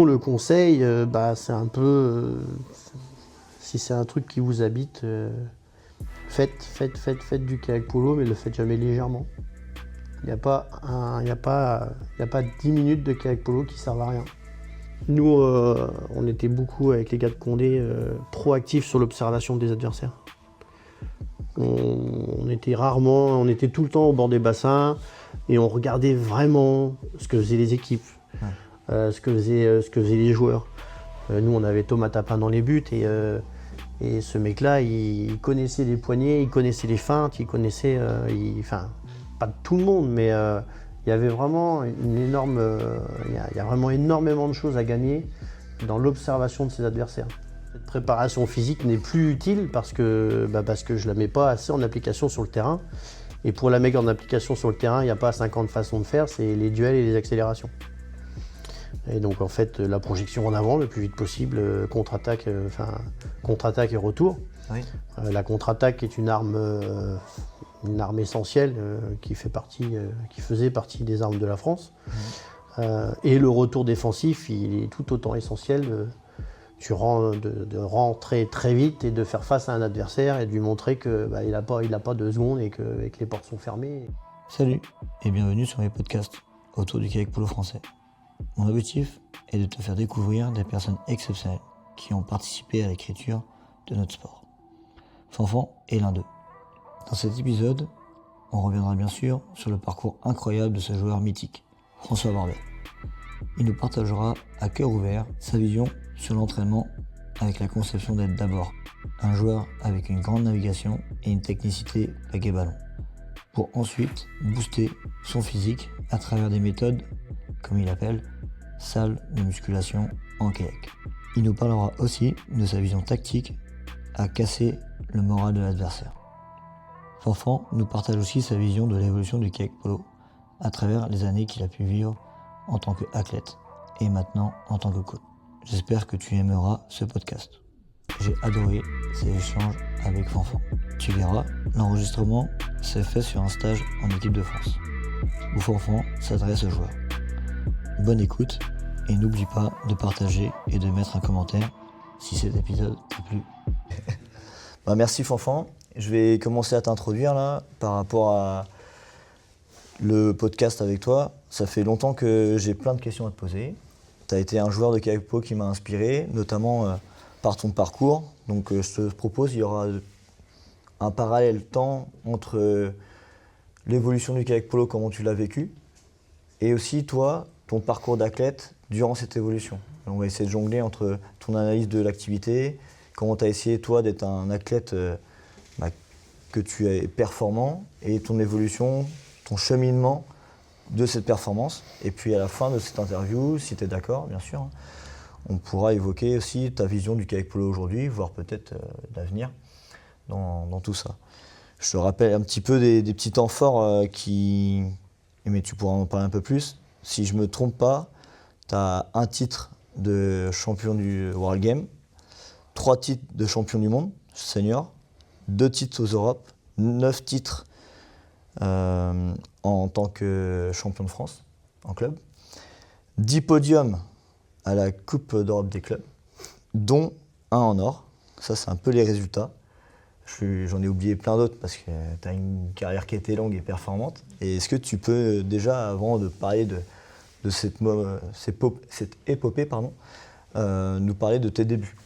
Le conseil, c'est un peu, si c'est un truc qui vous habite, faites du kayak polo, mais le faites jamais légèrement. Il n'y a pas 10 minutes de kayak polo qui servent à rien. Nous, on était beaucoup avec les gars de Condé proactifs sur l'observation des adversaires. On était tout le temps au bord des bassins et on regardait vraiment ce que faisaient les équipes, ce que faisaient les joueurs. Nous, on avait Thomas Tapin dans les buts et ce mec-là, il connaissait les poignées, il connaissait les feintes, il connaissait, pas tout le monde, mais il y avait vraiment il y a vraiment énormément de choses à gagner dans l'observation de ses adversaires. Cette préparation physique n'est plus utile parce que je ne la mets pas assez en application sur le terrain. Et pour la mettre en application sur le terrain, il n'y a pas 50 façons de faire, c'est les duels et les accélérations. Et donc en fait, la projection en avant le plus vite possible, contre-attaque et retour. Oui. La contre-attaque est une arme essentielle qui faisait partie des armes de la France. Et le retour défensif, il est tout autant essentiel de rentrer très vite et de faire face à un adversaire et de lui montrer qu'il n'a pas 2 secondes et que les portes sont fermées. Salut et bienvenue sur mes podcasts autour du kayak polo français. Mon objectif est de te faire découvrir des personnes exceptionnelles qui ont participé à l'écriture de notre sport. Fanfan est l'un d'eux. Dans cet épisode, on reviendra bien sûr sur le parcours incroyable de ce joueur mythique, François Barbet. Il nous partagera à cœur ouvert sa vision sur l'entraînement avec la conception d'être d'abord un joueur avec une grande navigation et une technicité baguet-ballon, pour ensuite booster son physique à travers des méthodes, comme il appelle, salles de musculation en kayak. Il nous parlera aussi de sa vision tactique à casser le moral de l'adversaire. Fanfan nous partage aussi sa vision de l'évolution du kayak polo à travers les années qu'il a pu vivre en tant qu'athlète et maintenant en tant que coach. J'espère que tu aimeras ce podcast. J'ai adoré ces échanges avec Fanfan. Tu verras, l'enregistrement s'est fait sur un stage en équipe de France, où Fanfan s'adresse aux joueurs. Bonne écoute et n'oublie pas de partager et de mettre un commentaire si cet épisode t'a plu. Merci Fanfan. Je vais commencer à t'introduire là par rapport à le podcast avec toi. Ça fait longtemps que j'ai plein de questions à te poser. Tu as été un joueur de kayak polo qui m'a inspiré, notamment par ton parcours. Donc je te propose, il y aura un parallèle temps entre l'évolution du kayak polo, comment tu l'as vécu, et aussi toi, ton parcours d'athlète durant cette évolution. On va essayer de jongler entre ton analyse de l'activité, comment tu as essayé toi d'être un athlète que tu es performant, et ton évolution, ton cheminement de cette performance. Et puis à la fin de cette interview, si tu es d'accord, bien sûr, on pourra évoquer aussi ta vision du kayak polo aujourd'hui, voire peut-être l'avenir dans tout ça. Je te rappelle un petit peu des petits temps forts mais tu pourras en parler un peu plus. Si je ne me trompe pas, tu as un titre de champion du World Game, 3 titres de champion du monde senior, 2 titres aux Europes, 9 titres en tant que champion de France en club, 10 podiums à la Coupe d'Europe des clubs, dont 1 en or. Ça, c'est un peu les résultats. J'en ai oublié plein d'autres parce que tu as une carrière qui a été longue et performante. Et est-ce que tu peux déjà, avant de parler de cette épopée, nous parler de tes débuts?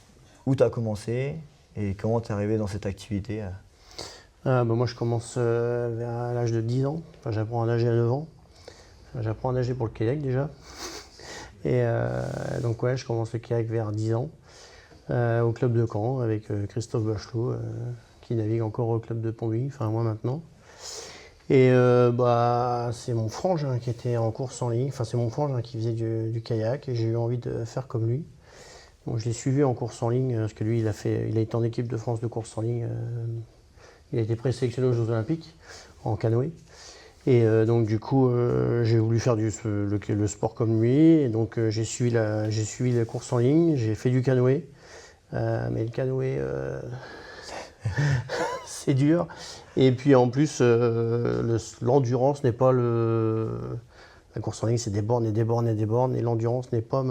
Où tu as commencé et comment tu es arrivé dans cette activité? Moi, je commence vers l'âge de 10 ans. Enfin, j'apprends à nager à 9 ans. J'apprends à nager pour le kayak déjà. Et donc, ouais, je commence le kayak vers 10 ans au club de Caen avec Christophe Bachelot qui navigue encore au club de Pont-Louis, enfin moi maintenant. Et c'est mon frangin qui était en course en ligne. Enfin, c'est mon frangin qui faisait du kayak et j'ai eu envie de faire comme lui. Bon, je l'ai suivi en course en ligne parce que lui, il a été en équipe de France de course en ligne. Il a été présélectionné aux Jeux Olympiques en canoë. Et donc du coup, j'ai voulu faire le sport comme lui. Et donc j'ai suivi la course en ligne, j'ai fait du canoë. Mais le canoë, c'est dur. Et puis en plus, l'endurance n'est pas La course en ligne, c'est des bornes et des bornes et des bornes. Et l'endurance n'est pas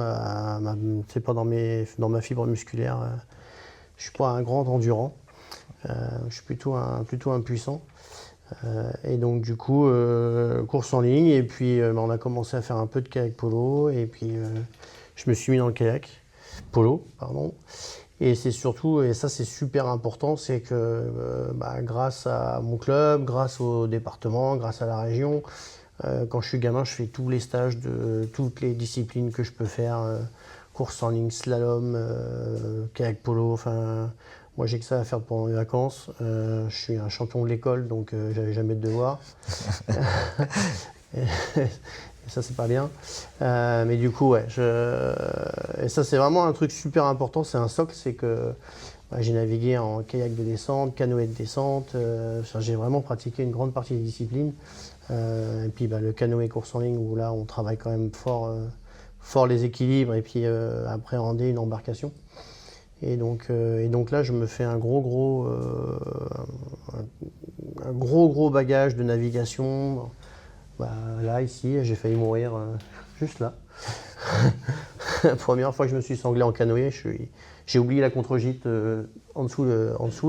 c'est pas dans ma fibre musculaire. Je suis pas un grand endurant. Je suis plutôt un puissant. Et donc du coup, course en ligne. Et puis on a commencé à faire un peu de kayak polo. Et puis je me suis mis dans le kayak polo, pardon. Et c'est surtout, et ça c'est super important, c'est que grâce à mon club, grâce au département, grâce à la région, quand je suis gamin, je fais tous les stages de toutes les disciplines que je peux faire, course en ligne, slalom, kayak polo, enfin, moi j'ai que ça à faire pendant les vacances. Je suis un champion de l'école, donc j'avais jamais de devoirs. Et ça c'est pas bien. Mais du coup, ouais, et ça c'est vraiment un truc super important, c'est un socle, c'est que j'ai navigué en kayak de descente, canoë de descente, j'ai vraiment pratiqué une grande partie des disciplines. Et puis le canoë course en ligne où là on travaille quand même fort les équilibres et puis appréhender une embarcation. Et donc là je me fais un gros bagage de navigation. Là ici j'ai failli mourir juste là. La première fois que je me suis sanglé en canoë, j'ai oublié la contre-gîte en dessous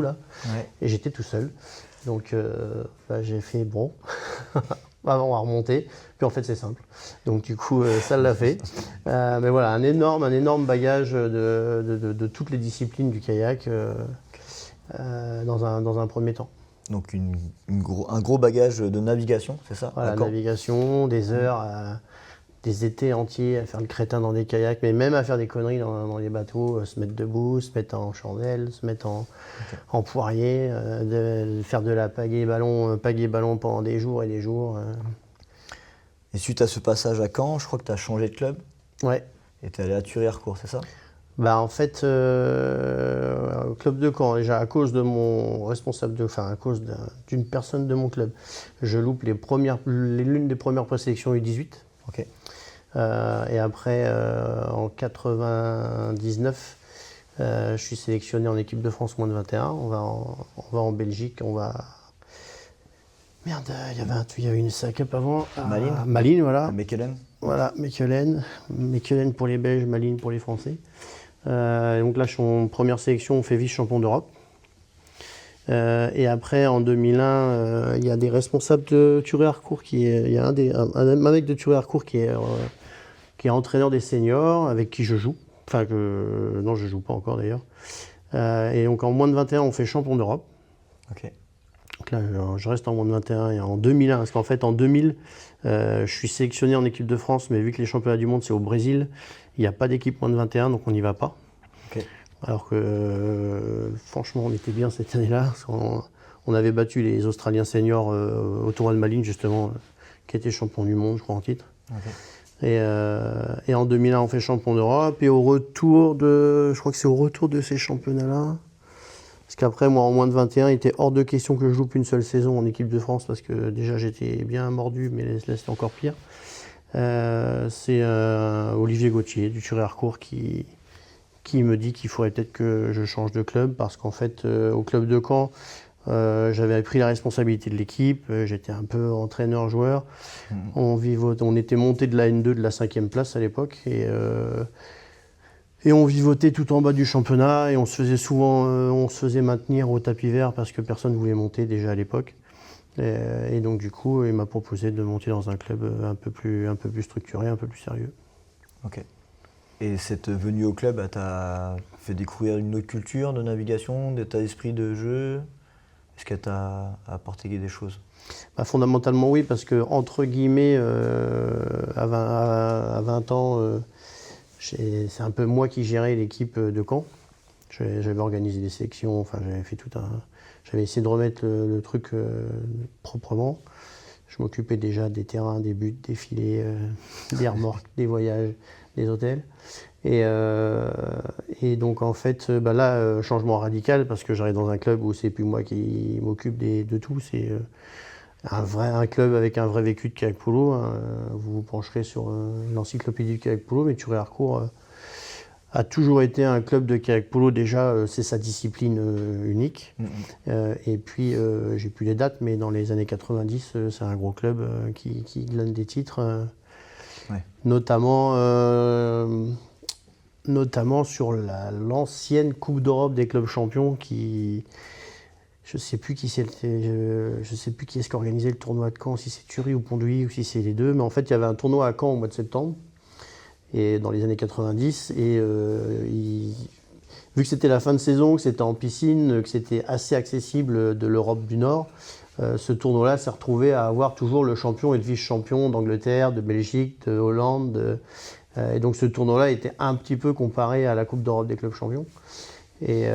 là, ouais. Et j'étais tout seul. Donc j'ai fait bon, on va remonter, puis en fait c'est simple. Donc du coup ça l'a fait. Mais voilà, un énorme bagage de toutes les disciplines du kayak dans un premier temps. Donc un gros bagage de navigation, c'est ça? Voilà, navigation, des heures, des étés entiers à faire le crétin dans des kayaks, mais même à faire des conneries dans les bateaux, se mettre debout, se mettre en chandelle, se mettre en poirier, faire de la pagaie-ballon pendant des jours et des jours. Et suite à ce passage à Caen, je crois que tu as changé de club. Ouais. Et tu es allé à Thury-Harcourt, c'est ça? En fait, au club de Caen, déjà à cause de mon responsable, à cause d'une personne de mon club, je loupe l'une des premières présélections U18. Ok. Et après, en 99, je suis sélectionné en équipe de France moins de 21. On va en Belgique, Merde, il y avait une SACUP avant. Malines, voilà. À Mechelen. Voilà, Mechelen. Mechelen pour les Belges, Malines pour les Français. Donc là, je suis en première sélection, on fait vice-champion d'Europe. Et après, en 2001, il y a des responsables de Thury-Harcourt, il y a un mec de Thury-Harcourt qui est entraîneur des seniors, avec qui je joue. Non, je joue pas encore d'ailleurs. Et donc en moins de 21, on fait champion d'Europe. Ok. Donc là, je reste en moins de 21 et en 2001, parce qu'en fait en 2000, je suis sélectionné en équipe de France, mais vu que les championnats du monde c'est au Brésil, il n'y a pas d'équipe moins de 21, donc on n'y va pas. Okay. Alors que franchement, on était bien cette année-là, parce on avait battu les Australiens seniors au tournoi de Malines, justement, qui étaient champions du monde, je crois, en titre. Okay. Et en 2001, on fait champion d'Europe, et je crois que c'est au retour de ces championnats-là, parce qu'après, moi, en moins de 21, il était hors de question que je loupe une seule saison en équipe de France, parce que déjà, j'étais bien mordu, mais là, c'était encore pire. C'est Olivier Gauthier, du Thury-Harcourt, qui me dit qu'il faudrait peut-être que je change de club, parce qu'en fait, au club de Caen, j'avais pris la responsabilité de l'équipe, j'étais un peu entraîneur-joueur. On était monté de la N2 de la 5e place à l'époque, et on vivotait tout en bas du championnat, et on se faisait maintenir au tapis vert parce que personne ne voulait monter déjà à l'époque. Et donc du coup, il m'a proposé de monter dans un club un peu plus structuré, un peu plus sérieux. Ok. Et cette venue au club t'a fait découvrir une autre culture de navigation, d'état d'esprit de jeu? Est-ce qu'elle t'a apporté des choses? Fondamentalement oui, parce que entre guillemets, à 20 ans, c'est un peu moi qui gérais l'équipe de Caen. J'avais organisé des sélections, j'avais essayé de remettre le truc proprement. Je m'occupais déjà des terrains, des buts, des filets, des remorques, des voyages, des hôtels. Et donc en fait, là, changement radical, parce que j'arrive dans un club où c'est plus moi qui m'occupe de tout, c'est un club avec un vrai vécu de kayak polo. Hein. Vous vous pencherez sur l'encyclopédie du kayak polo, mais Thury-Harcourt a toujours été un club de kayak polo. Déjà, c'est sa discipline unique. Et puis, j'ai plus les dates, mais dans les années 90, c'est un gros club qui glane des titres. Ouais. Notamment sur l'ancienne Coupe d'Europe des clubs champions qui... Je sais plus qui je sais plus qui est-ce qui organisait le tournoi de Caen, si c'est Thury ou Pont-de-Huy ou si c'est les deux. Mais en fait, il y avait un tournoi à Caen au mois de septembre, et dans les années 90. Et vu que c'était la fin de saison, que c'était en piscine, que c'était assez accessible de l'Europe du Nord, ce tournoi-là s'est retrouvé à avoir toujours le champion et le vice-champion d'Angleterre, de Belgique, de Hollande. Et donc ce tournoi-là était un petit peu comparé à la Coupe d'Europe des clubs champions. Et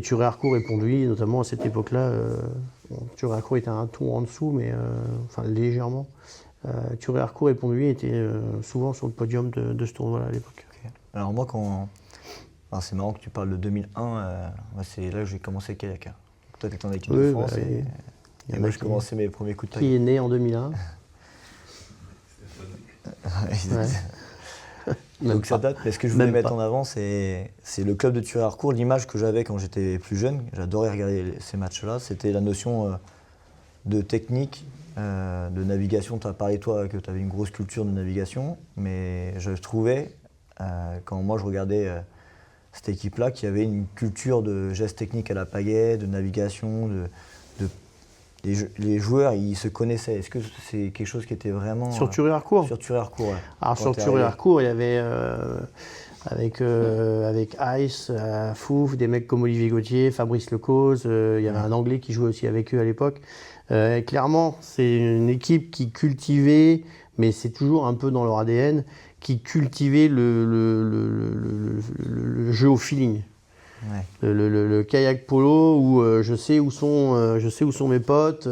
Thury-Harcourt et Pont-de-Huy, notamment à cette époque-là, Thury-Harcourt était un ton en dessous, mais enfin légèrement. Thury-Harcourt et Pont-de-Huy étaient souvent sur le podium de ce tournoi-là à l'époque. Okay. Alors moi, alors, c'est marrant que tu parles de 2001, c'est là que j'ai commencé le kayak. Hein. Toi, tu étais en équipe de France et moi, je commençais mes premiers coups de Qui est né en 2001 ouais. Donc ça date, mais ce que je voulais mettre en avant, c'est le club de Thury-Harcourt. L'image que j'avais quand j'étais plus jeune, j'adorais regarder ces matchs-là, c'était la notion de technique, de navigation. Tu as parlé, toi, que tu avais une grosse culture de navigation, mais je trouvais, quand moi je regardais cette équipe-là, qu'il y avait une culture de gestes techniques à la pagaie, de navigation, les joueurs, ils se connaissaient. Est-ce que c'est quelque chose qui était vraiment... Sur Thury-Harcourt Sur Thury-Harcourt, ouais. Alors sur Thury-Harcourt, il y avait avec Ice, Fouf, des mecs comme Olivier Gauthier, Fabrice Lecause, il y avait un Anglais qui jouait aussi avec eux à l'époque. Clairement, c'est une équipe qui cultivait, mais c'est toujours un peu dans leur ADN, qui cultivait le jeu au feeling. Ouais. Le kayak polo où je sais où sont mes potes,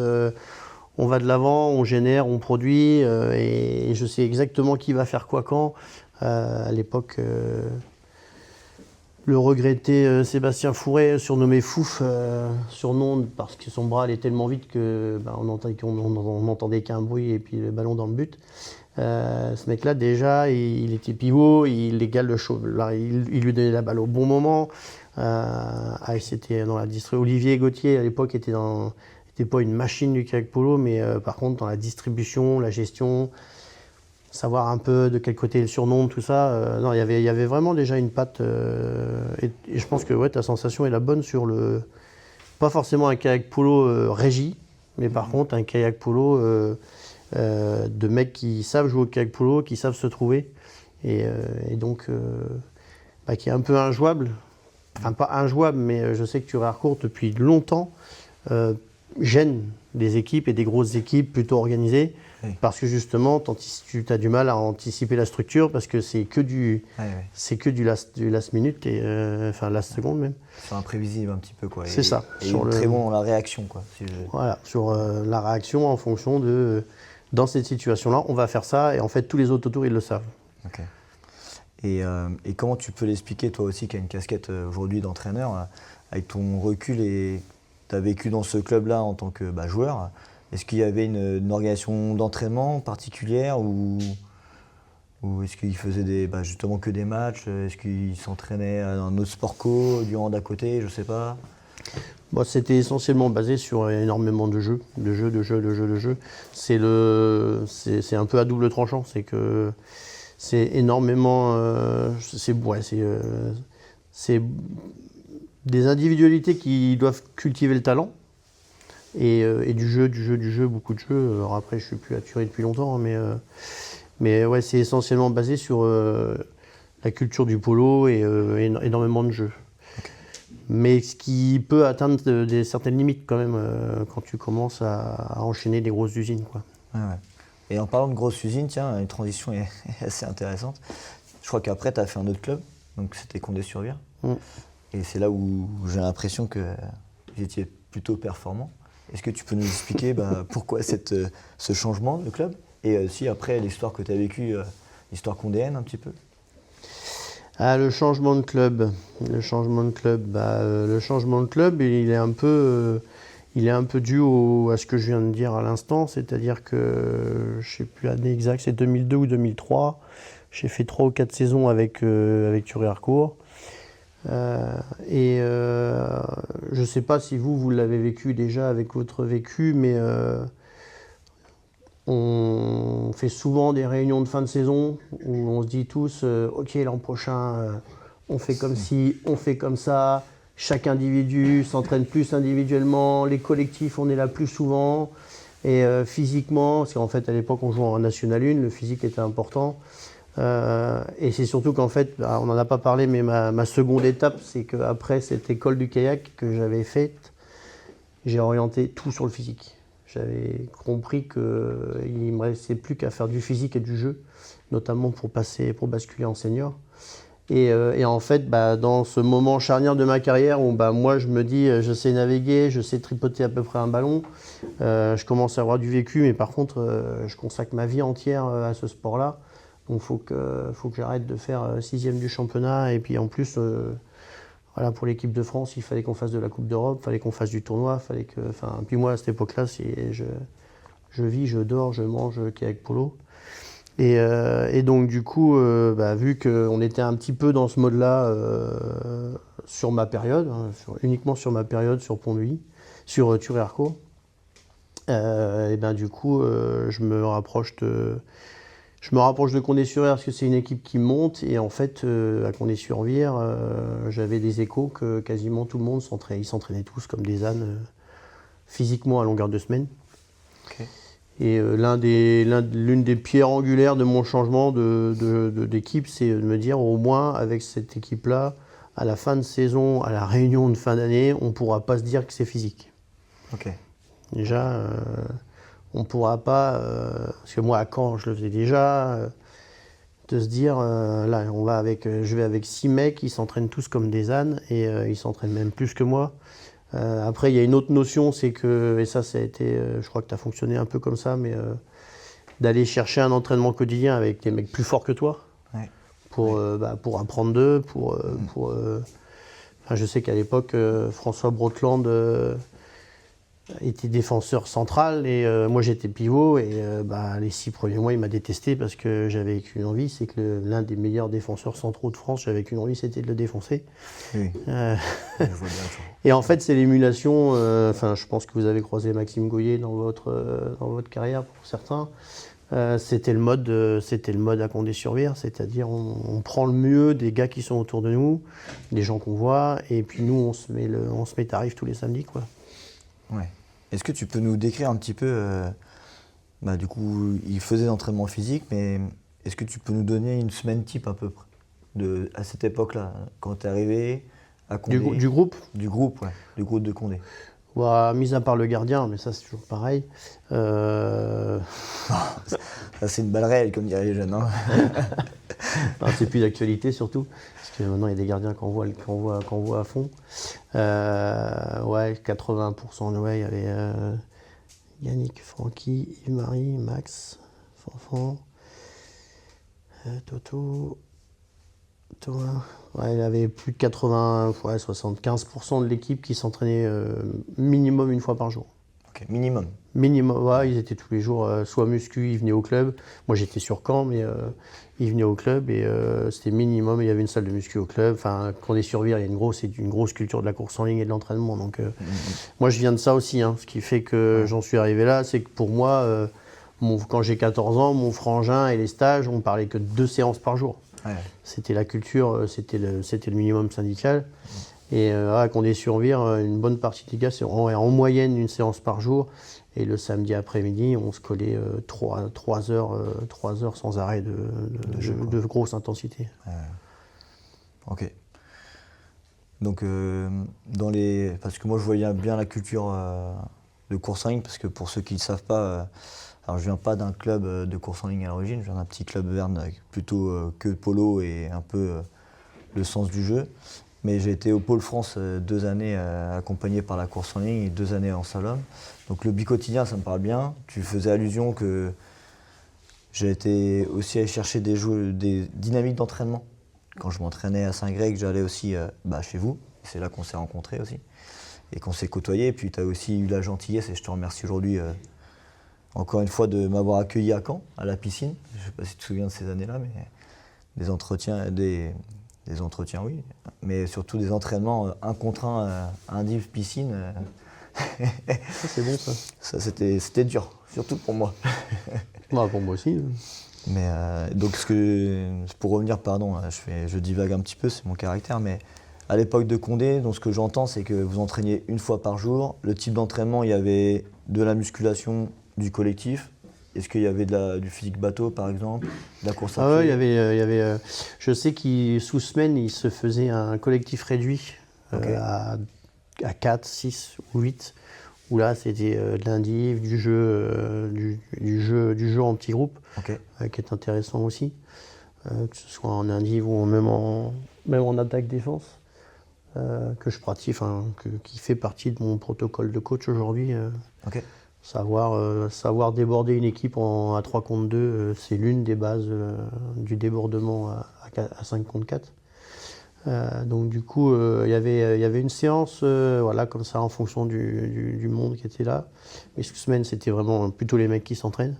on va de l'avant, on génère, on produit et je sais exactement qui va faire quoi quand. À l'époque, le regretté Sébastien Fouret, surnommé Fouf, surnom parce que son bras allait tellement vite que on n'entendait qu'un bruit et puis le ballon dans le but. Ce mec-là, déjà, il était pivot, il égale le show. Là, il lui donnait la balle au bon moment. C'était dans la Olivier Gauthier, à l'époque, était pas une machine du kayak polo, mais par contre, dans la distribution, la gestion, savoir un peu de quel côté le surnom, tout ça. Non, il y avait vraiment déjà une patte. Et je pense que ouais, ta sensation est la bonne sur pas forcément un kayak polo régi, mais par contre, un kayak polo de mecs qui savent jouer au kayak polo, qui savent se trouver, et donc qui est un peu injouable. Enfin, pas injouable, mais je sais que Thury-Harcourt, depuis longtemps, gêne des équipes et des grosses équipes plutôt organisées, oui. Parce que justement, tu as du mal à anticiper la structure, parce que c'est que du last minute, enfin last seconde même. C'est imprévisible un petit peu, quoi. C'est ça. Et très bon dans la réaction, quoi. Voilà, sur la réaction en fonction de... Dans cette situation-là, on va faire ça, et en fait, tous les autres autour, ils le savent. Okay. Et comment tu peux l'expliquer, toi aussi, qui as une casquette aujourd'hui d'entraîneur, avec ton recul, et tu as vécu dans ce club-là en tant que joueur, est-ce qu'il y avait une organisation d'entraînement particulière ou est-ce qu'ils faisaient justement que des matchs? Est-ce qu'ils s'entraînaient à un autre sport co, du hand à côté, je ne sais pas? Bon, c'était essentiellement basé sur énormément de jeux. C'est un peu à double tranchant, c'est que c'est énormément, c'est des individualités qui doivent cultiver le talent et du jeu, beaucoup de jeux. Alors après, je suis plus à Thury depuis longtemps, mais ouais, c'est essentiellement basé sur la culture du polo et énormément de jeux. Okay. Mais ce qui peut atteindre certaines limites quand même quand tu commences à enchaîner des grosses usines, quoi. Ouais. Et en parlant de grosses usines, tiens, une transition est assez intéressante. Je crois qu'après, tu as fait un autre club, donc c'était Condé-sur-Vire. Et c'est là où j'ai l'impression que vous étiez plutôt performant. Est-ce que tu peux nous expliquer pourquoi ce changement de club? Et aussi après l'histoire que tu as vécue, l'histoire condéenne un petit peu? Le changement de club, il est un peu dû à ce que je viens de dire à l'instant, c'est-à-dire que je ne sais plus l'année exacte, c'est 2002 ou 2003. J'ai fait 3 ou 4 saisons avec Thury-Harcourt. Je ne sais pas si vous l'avez vécu déjà avec votre vécu, mais on fait souvent des réunions de fin de saison où on se dit tous ok, l'an prochain on fait comme ci, on fait comme ça. Chaque individu s'entraîne plus individuellement, les collectifs on est là plus souvent. Et physiquement, parce qu'en fait à l'époque on jouait en National 1, le physique était important. Et c'est surtout qu'en fait, on n'en a pas parlé, mais ma seconde étape, c'est qu'après cette école du kayak que j'avais faite, j'ai orienté tout sur le physique. J'avais compris qu'il ne me restait plus qu'à faire du physique et du jeu, notamment pour basculer en senior. Et en fait, dans ce moment charnière de ma carrière où moi je me dis je sais naviguer, je sais tripoter à peu près un ballon, je commence à avoir du vécu, mais par contre je consacre ma vie entière à ce sport-là. Donc il faut que j'arrête de faire 6e du championnat. Et puis en plus, voilà, pour l'équipe de France, il fallait qu'on fasse de la Coupe d'Europe, il fallait qu'on fasse du tournoi. Puis moi, à cette époque-là, je vis, je dors, je mange kayak polo. Et donc du coup, vu qu'on était un petit peu dans ce mode-là sur ma période, uniquement sur ma période sur Pont-Nuit, sur Turé-Arcos, du coup, je me rapproche de Condé-sur-Vire parce que c'est une équipe qui monte. Et en fait, à Condé-sur-Vire, j'avais des échos que quasiment tout le monde s'entraînait tous comme des ânes physiquement à longueur de semaine. Okay. Et l'une des pierres angulaires de mon changement d'équipe, c'est de me dire au moins avec cette équipe-là, à la fin de saison, à la réunion de fin d'année, on ne pourra pas se dire que c'est physique. Okay. Déjà, on ne pourra pas, parce que moi à Caen je le faisais déjà, de se dire là je vais avec 6 mecs, ils s'entraînent tous comme des ânes et ils s'entraînent même plus que moi. Après il y a une autre notion, c'est que, et ça a été, je crois que tu as fonctionné un peu comme ça, mais d'aller chercher un entraînement quotidien avec des mecs plus forts que toi, ouais. Pour apprendre d'eux, je sais qu'à l'époque François Brotland était défenseur central et moi j'étais pivot et les 6 premiers mois il m'a détesté parce que j'avais qu'une envie, c'est que l'un des meilleurs défenseurs centraux de France, j'avais qu'une envie, c'était de le défoncer. Oui. Et en fait c'est l'émulation, je pense que vous avez croisé Maxime Goyer dans votre carrière pour certains. C'était le mode à Condé-sur-Vire, c'est-à-dire on prend le mieux des gars qui sont autour de nous, des gens qu'on voit, et puis nous on se met tarif tous les samedis, quoi. Ouais. Est-ce que tu peux nous décrire un petit peu, du coup, il faisait l'entraînement physique, mais est-ce que tu peux nous donner une semaine type à peu près, à cette époque-là, quand tu es arrivé à Condé? Du groupe? Du groupe, ouais, du groupe de Condé. Mis à part le gardien, mais ça c'est toujours pareil. Ça c'est une balle réelle, comme diraient les jeunes. Hein. Non, c'est plus d'actualité surtout, parce que maintenant il y a des gardiens qu'on voit à fond. 80%, il y avait Yannick, Francky, Yves-Marie, Max, Fanfan, Toto, Thomas. Ouais, il y avait plus de 75% de l'équipe qui s'entraînait minimum une fois par jour. Ok, minimum. Minimum, ouais, ils étaient tous les jours, soit muscu, ils venaient au club. Moi j'étais sur Caen, mais ils venaient au club et c'était minimum. Il y avait une salle de muscu au club. Enfin, Condé-sur-Vire, il y a c'est une grosse culture de la course en ligne et de l'entraînement. Donc moi je viens de ça aussi. Hein. Ce qui fait que j'en suis arrivé là, c'est que pour moi, quand j'ai 14 ans, mon frangin et les stages, on parlait que de 2 séances par jour. Ouais. C'était la culture, c'était le minimum syndical. Et à Condé-sur-Vire, une bonne partie des gars, c'est en moyenne une séance par jour. Et le samedi après-midi, on se collait 3 heures sans arrêt de grosse intensité. Ok. Donc, parce que moi je voyais bien la culture de course en ligne, parce que pour ceux qui ne le savent pas, alors je viens pas d'un club de course en ligne à l'origine, je viens d'un petit club verne avec plutôt que polo et un peu le sens du jeu. Mais j'ai été au Pôle France 2 années accompagné par la course en ligne et 2 années en slalom. Donc le bi-quotidien, ça me parle bien. Tu faisais allusion que j'ai été aussi aller chercher des dynamiques d'entraînement. Quand je m'entraînais à Saint-Greg, j'allais aussi chez vous. C'est là qu'on s'est rencontrés aussi et qu'on s'est côtoyés. Et puis tu as aussi eu la gentillesse, et je te remercie aujourd'hui encore une fois de m'avoir accueilli à Caen, à la piscine. Je ne sais pas si tu te souviens de ces années-là, mais des entretiens, oui, mais surtout des entraînements 1 contre 1, un div piscine. C'est bon ça. Ça c'était dur. surtout pour moi. Bah, pour moi aussi. Mais donc pour revenir, pardon, je divague un petit peu, c'est mon caractère, mais à l'époque de Condé, donc ce que j'entends, c'est que vous entraîniez une fois par jour. Le type d'entraînement, il y avait de la musculation, du collectif. Est-ce qu'il y avait du physique bateau, par exemple, de la course à pied? Ouais, il y avait je sais qu'il sous semaine, il se faisait un collectif réduit à 4, 6 ou 8. Où là, c'était de l'indiv, du jeu en petits groupes, qui est intéressant aussi, que ce soit en indiv ou même en attaque-défense, que je pratique, qui fait partie de mon protocole de coach aujourd'hui. Savoir déborder une équipe à 3 contre 2, c'est l'une des bases du débordement à 5 contre 4. Donc du coup, il y avait une séance comme ça en fonction du monde qui était là. Mais cette semaine, c'était vraiment plutôt les mecs qui s'entraînent.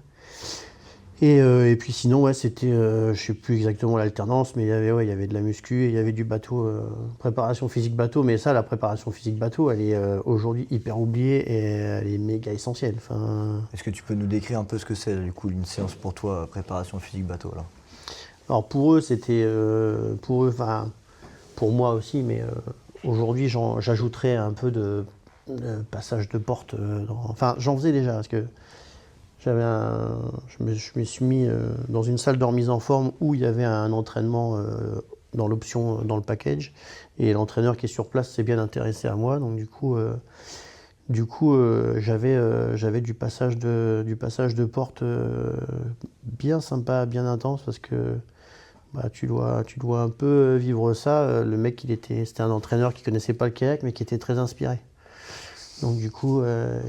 Et puis sinon, ouais, c'était, je sais plus exactement l'alternance, mais il y avait de la muscu et il y avait du bateau, préparation physique bateau. Mais ça, la préparation physique bateau, elle est aujourd'hui hyper oubliée et elle est méga essentielle. Est-ce que tu peux nous décrire un peu ce que c'est du coup une séance pour toi, préparation physique bateau là? Alors pour eux, c'était pour moi aussi, mais aujourd'hui, j'ajouterais un peu de passage de porte. J'en faisais déjà, parce que je me suis mis dans une salle de remise en forme où il y avait un entraînement dans l'option, dans le package. Et l'entraîneur qui est sur place s'est bien intéressé à moi. Donc du coup, j'avais du passage de porte bien sympa, bien intense, parce que tu dois un peu vivre ça. Le mec, c'était un entraîneur qui connaissait pas le kayak, mais qui était très inspiré. Donc du coup,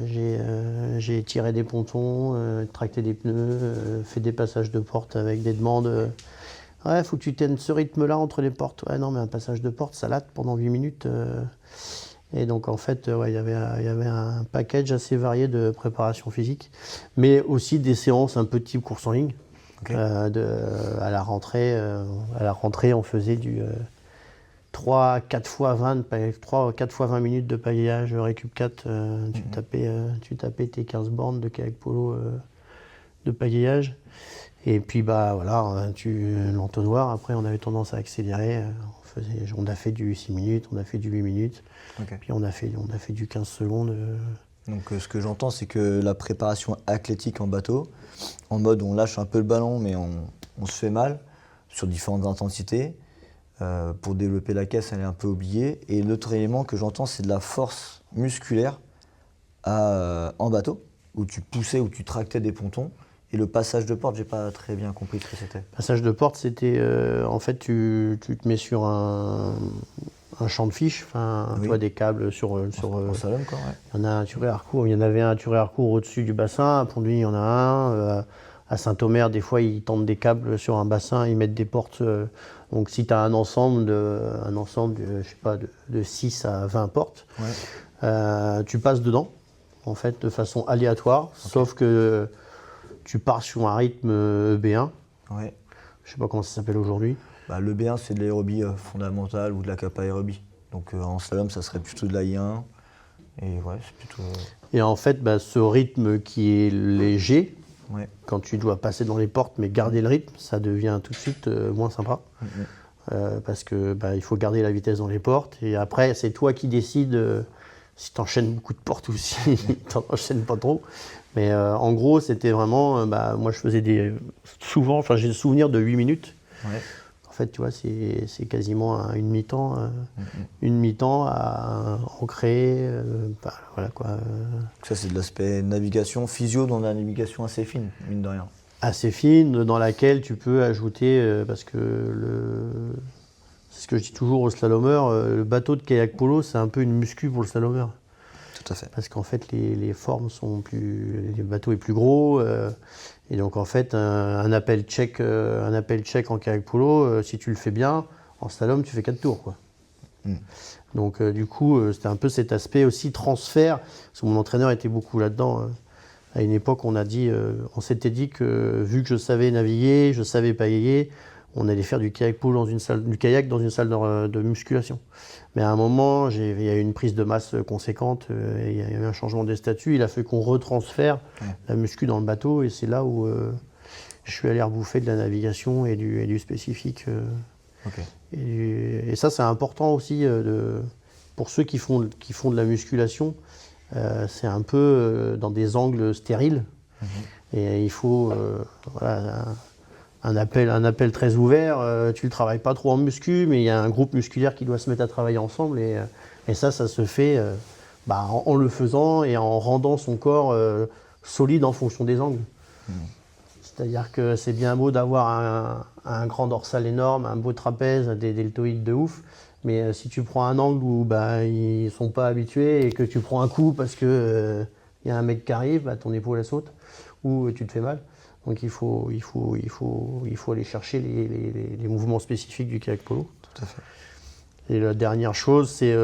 j'ai tiré des pontons, tracté des pneus, fait des passages de porte avec des demandes. Ouais, faut que tu tiennes ce rythme-là entre les portes. Ouais, non, mais un passage de porte, ça latte pendant 8 minutes. Et donc en fait, il y avait un package assez varié de préparation physique, mais aussi des séances un peu type course en ligne. À la rentrée, on faisait du 3-4 fois 20 minutes de pagayage récup 4. Tu tapais tes 15 bornes de kayak polo de pagayage. Et puis l'entonnoir, après on avait tendance à accélérer. On a fait du 6 minutes, on a fait du 8 minutes, puis on a fait du 15 secondes. Donc ce que j'entends, c'est que la préparation athlétique en bateau, en mode on lâche un peu le ballon mais on se fait mal sur différentes intensités. Pour développer la caisse, elle est un peu oubliée. Et l'autre élément que j'entends, c'est de la force musculaire en bateau, où tu poussais, où tu tractais des pontons. Et le passage de porte, j'ai pas très bien compris ce que c'était. Passage de porte, c'était en fait tu te mets sur un champ de fiches, tu vois, des câbles sur en slalom, quoi, ouais. Il y en a un à Thury-Harcourt, il y en avait un à Thury-Harcourt au-dessus du bassin. À Pont-de-Vie, il y en a un. À Saint-Omer, des fois, ils tendent des câbles sur un bassin, ils mettent des portes. Donc si tu as un ensemble de 6 à 20 portes, tu passes dedans, en fait, de façon aléatoire, sauf que tu pars sur un rythme EB1. Ouais. Je sais pas comment ça s'appelle aujourd'hui. Le B1, c'est de l'aérobie fondamentale ou de la capa aérobie. Donc en slalom, ça serait plutôt de la I1. Et ouais, c'est plutôt... Et en fait, ce rythme qui est léger, quand tu dois passer dans les portes, mais garder le rythme, ça devient tout de suite moins sympa. Parce que il faut garder la vitesse dans les portes. Et après, c'est toi qui décides si tu enchaînes beaucoup de portes ou si tu n'en enchaînes pas trop. Mais en gros, c'était vraiment... moi, je faisais souvent... j'ai le souvenir de 8 minutes. Ouais. En fait, tu vois, c'est quasiment une mi-temps. Une mi-temps à ancrer. Voilà, quoi. Ça, c'est de l'aspect navigation physio, dans la navigation assez fine, mine de rien. Assez fine, dans laquelle tu peux ajouter... parce que c'est ce que je dis toujours aux slalomeurs, le bateau de kayak polo, c'est un peu une muscu pour le slalomeur. Tout à fait. Parce qu'en fait, les formes sont plus... Le bateau est plus gros. Et donc, en fait, un appel check en kayak polo, si tu le fais bien, en slalom, tu fais 4 tours, quoi. Donc, du coup, c'était un peu cet aspect aussi transfert. Parce que mon entraîneur était beaucoup là-dedans. À une époque, on s'était dit que, vu que je savais naviguer, je savais pagayer, on allait faire du kayak pool du kayak dans une salle de musculation. Mais à un moment, il y a eu une prise de masse conséquente, il y a eu un changement des statuts, il a fait qu'on retransfère la muscu dans le bateau, et c'est là où je suis allé rebouffer de la navigation et du spécifique. Et ça, c'est important aussi pour ceux qui font de la musculation. C'est un peu dans des angles stériles. Et il faut voilà, un appel très ouvert. Tu ne travailles pas trop en muscu, mais il y a un groupe musculaire qui doit se mettre à travailler ensemble. Et ça se fait en le faisant et en rendant son corps solide en fonction des angles. C'est-à-dire que c'est bien beau d'avoir un grand dorsal énorme, un beau trapèze, des deltoïdes de ouf. Mais si tu prends un angle où ils ne sont pas habitués et que tu prends un coup parce qu'il y a un mec qui arrive, ton épaule elle saute ou tu te fais mal. Donc il faut aller chercher les mouvements spécifiques du kayak polo. Tout à fait. Et la dernière chose, c'est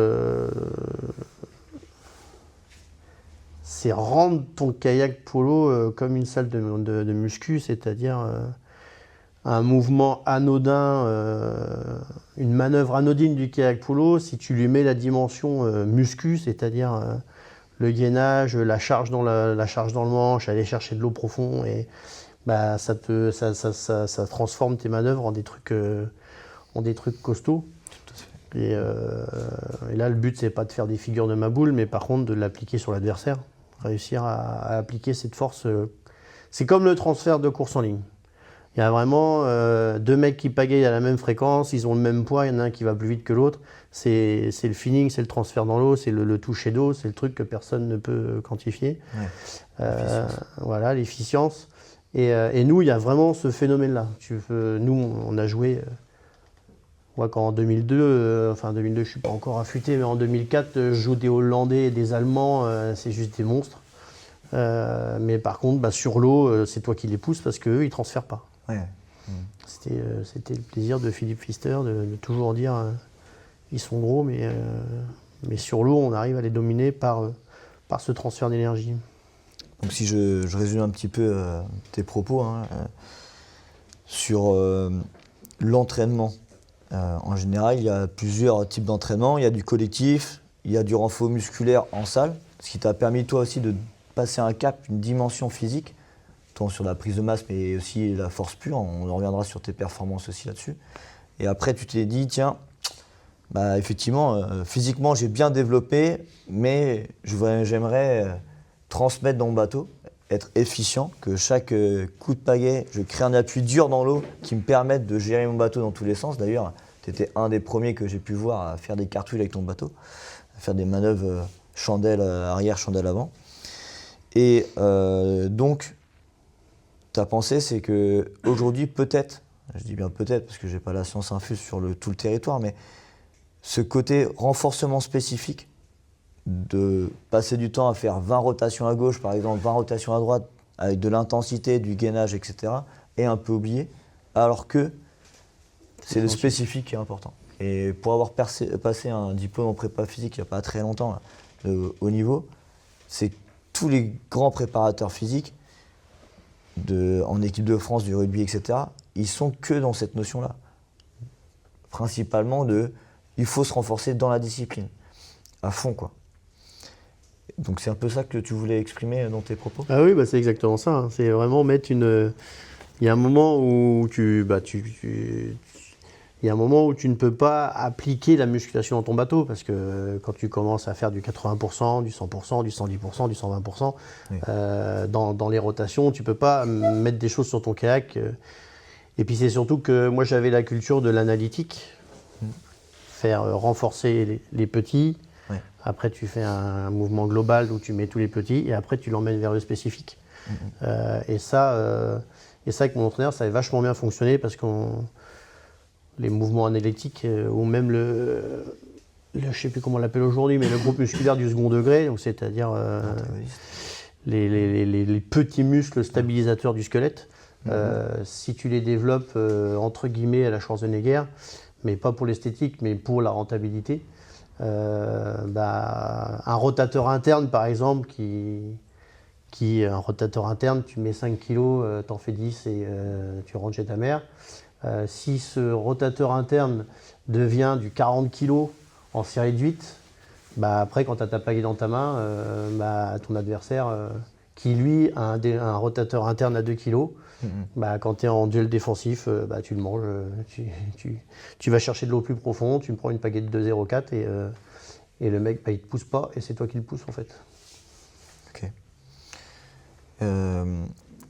rendre ton kayak polo comme une salle de muscu, c'est-à-dire un mouvement anodin, une manœuvre anodine du kayak polo, si tu lui mets la dimension muscu, c'est-à-dire le gainage, la charge dans le manche, aller chercher de l'eau profond, et ça transforme tes manœuvres en des trucs costauds. Et là, le but, c'est pas de faire des figures de ma boule, mais par contre de l'appliquer sur l'adversaire, réussir à appliquer cette force. C'est comme le transfert de course en ligne. Il y a vraiment deux mecs qui pagayent à la même fréquence, ils ont le même poids, il y en a un qui va plus vite que l'autre. C'est le feeling, c'est le transfert dans l'eau, c'est le toucher d'eau, c'est le truc que personne ne peut quantifier. Voilà, l'efficience. Et nous, il y a vraiment ce phénomène-là. Nous, on a joué, moi quand en 2002, 2002 je ne suis pas encore affûté, mais en 2004, je joue des Hollandais et des Allemands, c'est juste des monstres. Mais par contre, sur l'eau, c'est toi qui les pousses parce qu'eux, ils ne transfèrent pas. C'était le plaisir de Philippe Pfister de toujours dire ils sont gros, mais sur l'eau, on arrive à les dominer par ce transfert d'énergie. Donc si je résume un petit peu tes propos sur l'entraînement. En général, il y a plusieurs types d'entraînement. Il y a du collectif, il y a du renfort musculaire en salle, ce qui t'a permis toi aussi de passer un cap, une dimension physique, tant sur la prise de masse, mais aussi la force pure. On reviendra sur tes performances aussi là-dessus. Et après, tu t'es dit, tiens, effectivement, physiquement, j'ai bien développé, mais j'aimerais transmettre dans mon bateau, être efficient, que chaque coup de pagaie, je crée un appui dur dans l'eau qui me permette de gérer mon bateau dans tous les sens. D'ailleurs, tu étais un des premiers que j'ai pu voir à faire des cartwheels avec ton bateau, à faire des manœuvres chandelle arrière, chandelle avant. Et donc, ta pensée, c'est qu'aujourd'hui, peut-être, je dis bien peut-être parce que je n'ai pas la science infuse sur tout le territoire, mais ce côté renforcement spécifique, de passer du temps à faire 20 rotations à gauche, par exemple, 20 rotations à droite, avec de l'intensité, du gainage, etc., est un peu oublié, alors que c'est le spécifique qui est important. Et pour avoir passé un diplôme en prépa physique il n'y a pas très longtemps, là, de haut niveau, c'est tous les grands préparateurs physiques, en équipe de France, du rugby, etc., ils sont que dans cette notion-là. Principalement il faut se renforcer dans la discipline, à fond, quoi. Donc c'est un peu ça que tu voulais exprimer dans tes propos ? Ah oui, c'est exactement ça. Hein. C'est vraiment mettre une... Il y a un moment où il y a un moment où tu ne peux pas appliquer la musculation dans ton bateau, parce que quand tu commences à faire du 80%, du 100%, du 110%, du 120%, oui. Dans les rotations, tu ne peux pas mettre des choses sur ton kayak. Et puis c'est surtout que moi j'avais la culture de l'analytique, faire renforcer les petits. Oui. Après, tu fais un mouvement global où tu mets tous les petits et après, tu l'emmènes vers le spécifique. Et ça, avec mon entraîneur, ça avait vachement bien fonctionné parce que les mouvements analytiques ou même je ne sais plus comment on l'appelle aujourd'hui, mais le groupe musculaire du second degré, donc c'est-à-dire les petits muscles stabilisateurs du squelette, si tu les développes entre guillemets à la Schwarzenegger, mais pas pour l'esthétique, mais pour la rentabilité, un rotateur interne par exemple un rotateur interne, tu mets 5 kilos, t'en fais 10 et tu rentres chez ta mère. Si ce rotateur interne devient du 40 kg en série de 8, bah après, quand tu as ta pagaie dans ta main, ton adversaire, qui lui a un rotateur interne à 2 kg, bah, quand tu es en duel défensif, tu le manges. Tu vas chercher de l'eau plus profonde, tu me prends une pagaie de 2,04 et le mec, il te pousse pas et c'est toi qui le pousse en fait. Ok.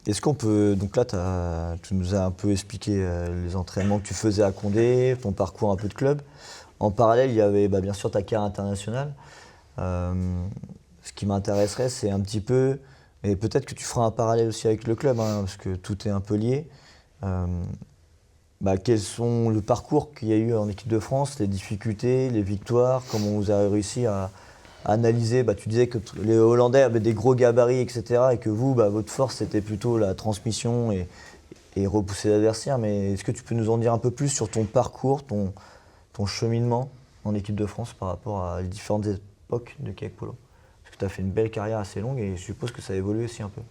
Est-ce qu'on peut. Donc là, tu nous as un peu expliqué les entraînements que tu faisais à Condé, ton parcours un peu de club. En parallèle, il y avait bien sûr ta carrière internationale. Ce qui m'intéresserait, c'est un petit peu. Et peut-être que tu feras un parallèle aussi avec le club, hein, parce que tout est un peu lié. Quels sont le parcours qu'il y a eu en équipe de France, les difficultés, les victoires, comment vous avez réussi à analyser. Tu disais que les Hollandais avaient des gros gabarits, etc. Et que vous, votre force, c'était plutôt la transmission et repousser l'adversaire. Mais est-ce que tu peux nous en dire un peu plus sur ton parcours, ton cheminement en équipe de France par rapport à les différentes époques de kayak polo? Parce que tu as fait une belle carrière assez longue et je suppose que ça a évolué aussi un peu.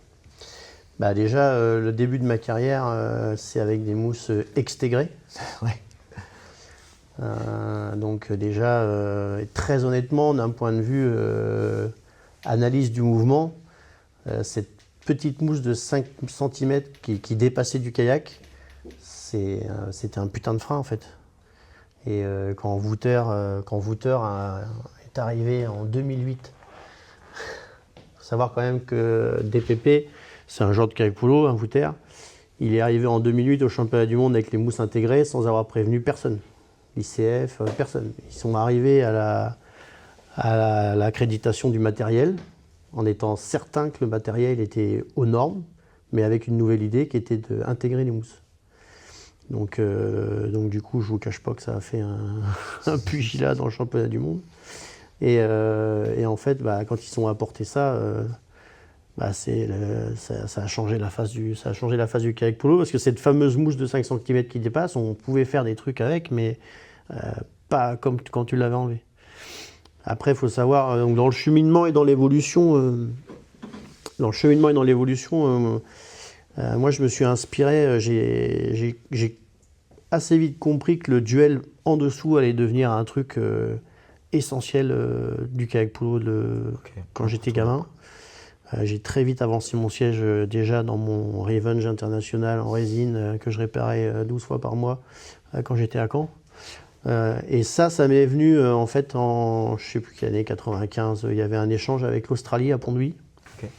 Déjà, le début de ma carrière, c'est avec des mousses extégrées. Ouais. Donc déjà, très honnêtement, d'un point de vue analyse du mouvement, cette petite mousse de 5 cm qui dépassait du kayak, c'était un putain de frein en fait. Et quand Wouter est arrivé en 2008, il faut savoir quand même que DPP, c'est un genre de kayak polo, un Wouter. Il est arrivé en 2008 au championnat du monde avec les mousses intégrées sans avoir prévenu personne. l'ICF, personne. Ils sont arrivés à l'accréditation du matériel en étant certains que le matériel était aux normes, mais avec une nouvelle idée qui était d'intégrer les mousses. Donc du coup, je ne vous cache pas que ça a fait un pugilat dans le championnat du monde. Et en fait, quand ils ont apporté ça, ça a changé la face du kayak polo, parce que cette fameuse mousse de 5 cm qui dépasse, on pouvait faire des trucs avec, mais pas comme quand tu l'avais enlevé. Après, il faut savoir, donc dans le cheminement et dans l'évolution, moi je me suis inspiré, j'ai assez vite compris que le duel en dessous allait devenir un truc essentiel du kayak polo quand j'étais gamin. J'ai très vite avancé mon siège déjà dans mon Revenge international en résine que je réparais 12 fois par mois quand j'étais à Caen. Et ça m'est venu en fait en, je sais plus quelle année, 95, il y avait un échange avec l'Australie à Pont-de-Huy. Okay.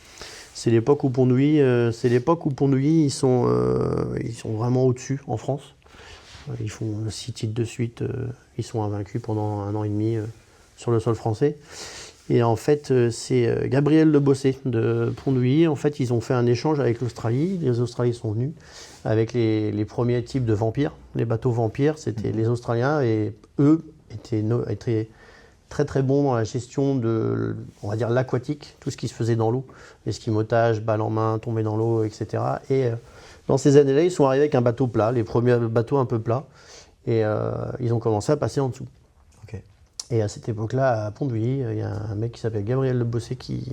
C'est l'époque où Pont-de-Huy, ils sont vraiment au-dessus en France. Ils font 6 titres de suite, ils sont invaincus pendant 1 an et demi sur le sol français. Et en fait, c'est Gabriel Le Bossé de Pont-de-Huy. En fait, ils ont fait un échange avec l'Australie. Les Australiens sont venus avec les premiers types de vampires. Les bateaux vampires, c'était les Australiens. Et eux étaient très très bons dans la gestion de, on va dire, l'aquatique, tout ce qui se faisait dans l'eau. Esquimotage, balle en main, tomber dans l'eau, etc. Et dans ces années-là, ils sont arrivés avec un bateau plat, les premiers bateaux un peu plats. Et ils ont commencé à passer en dessous. Et à cette époque-là, à Pont-de-Huy, il y a un mec qui s'appelle Gabriel Le Bossé qui,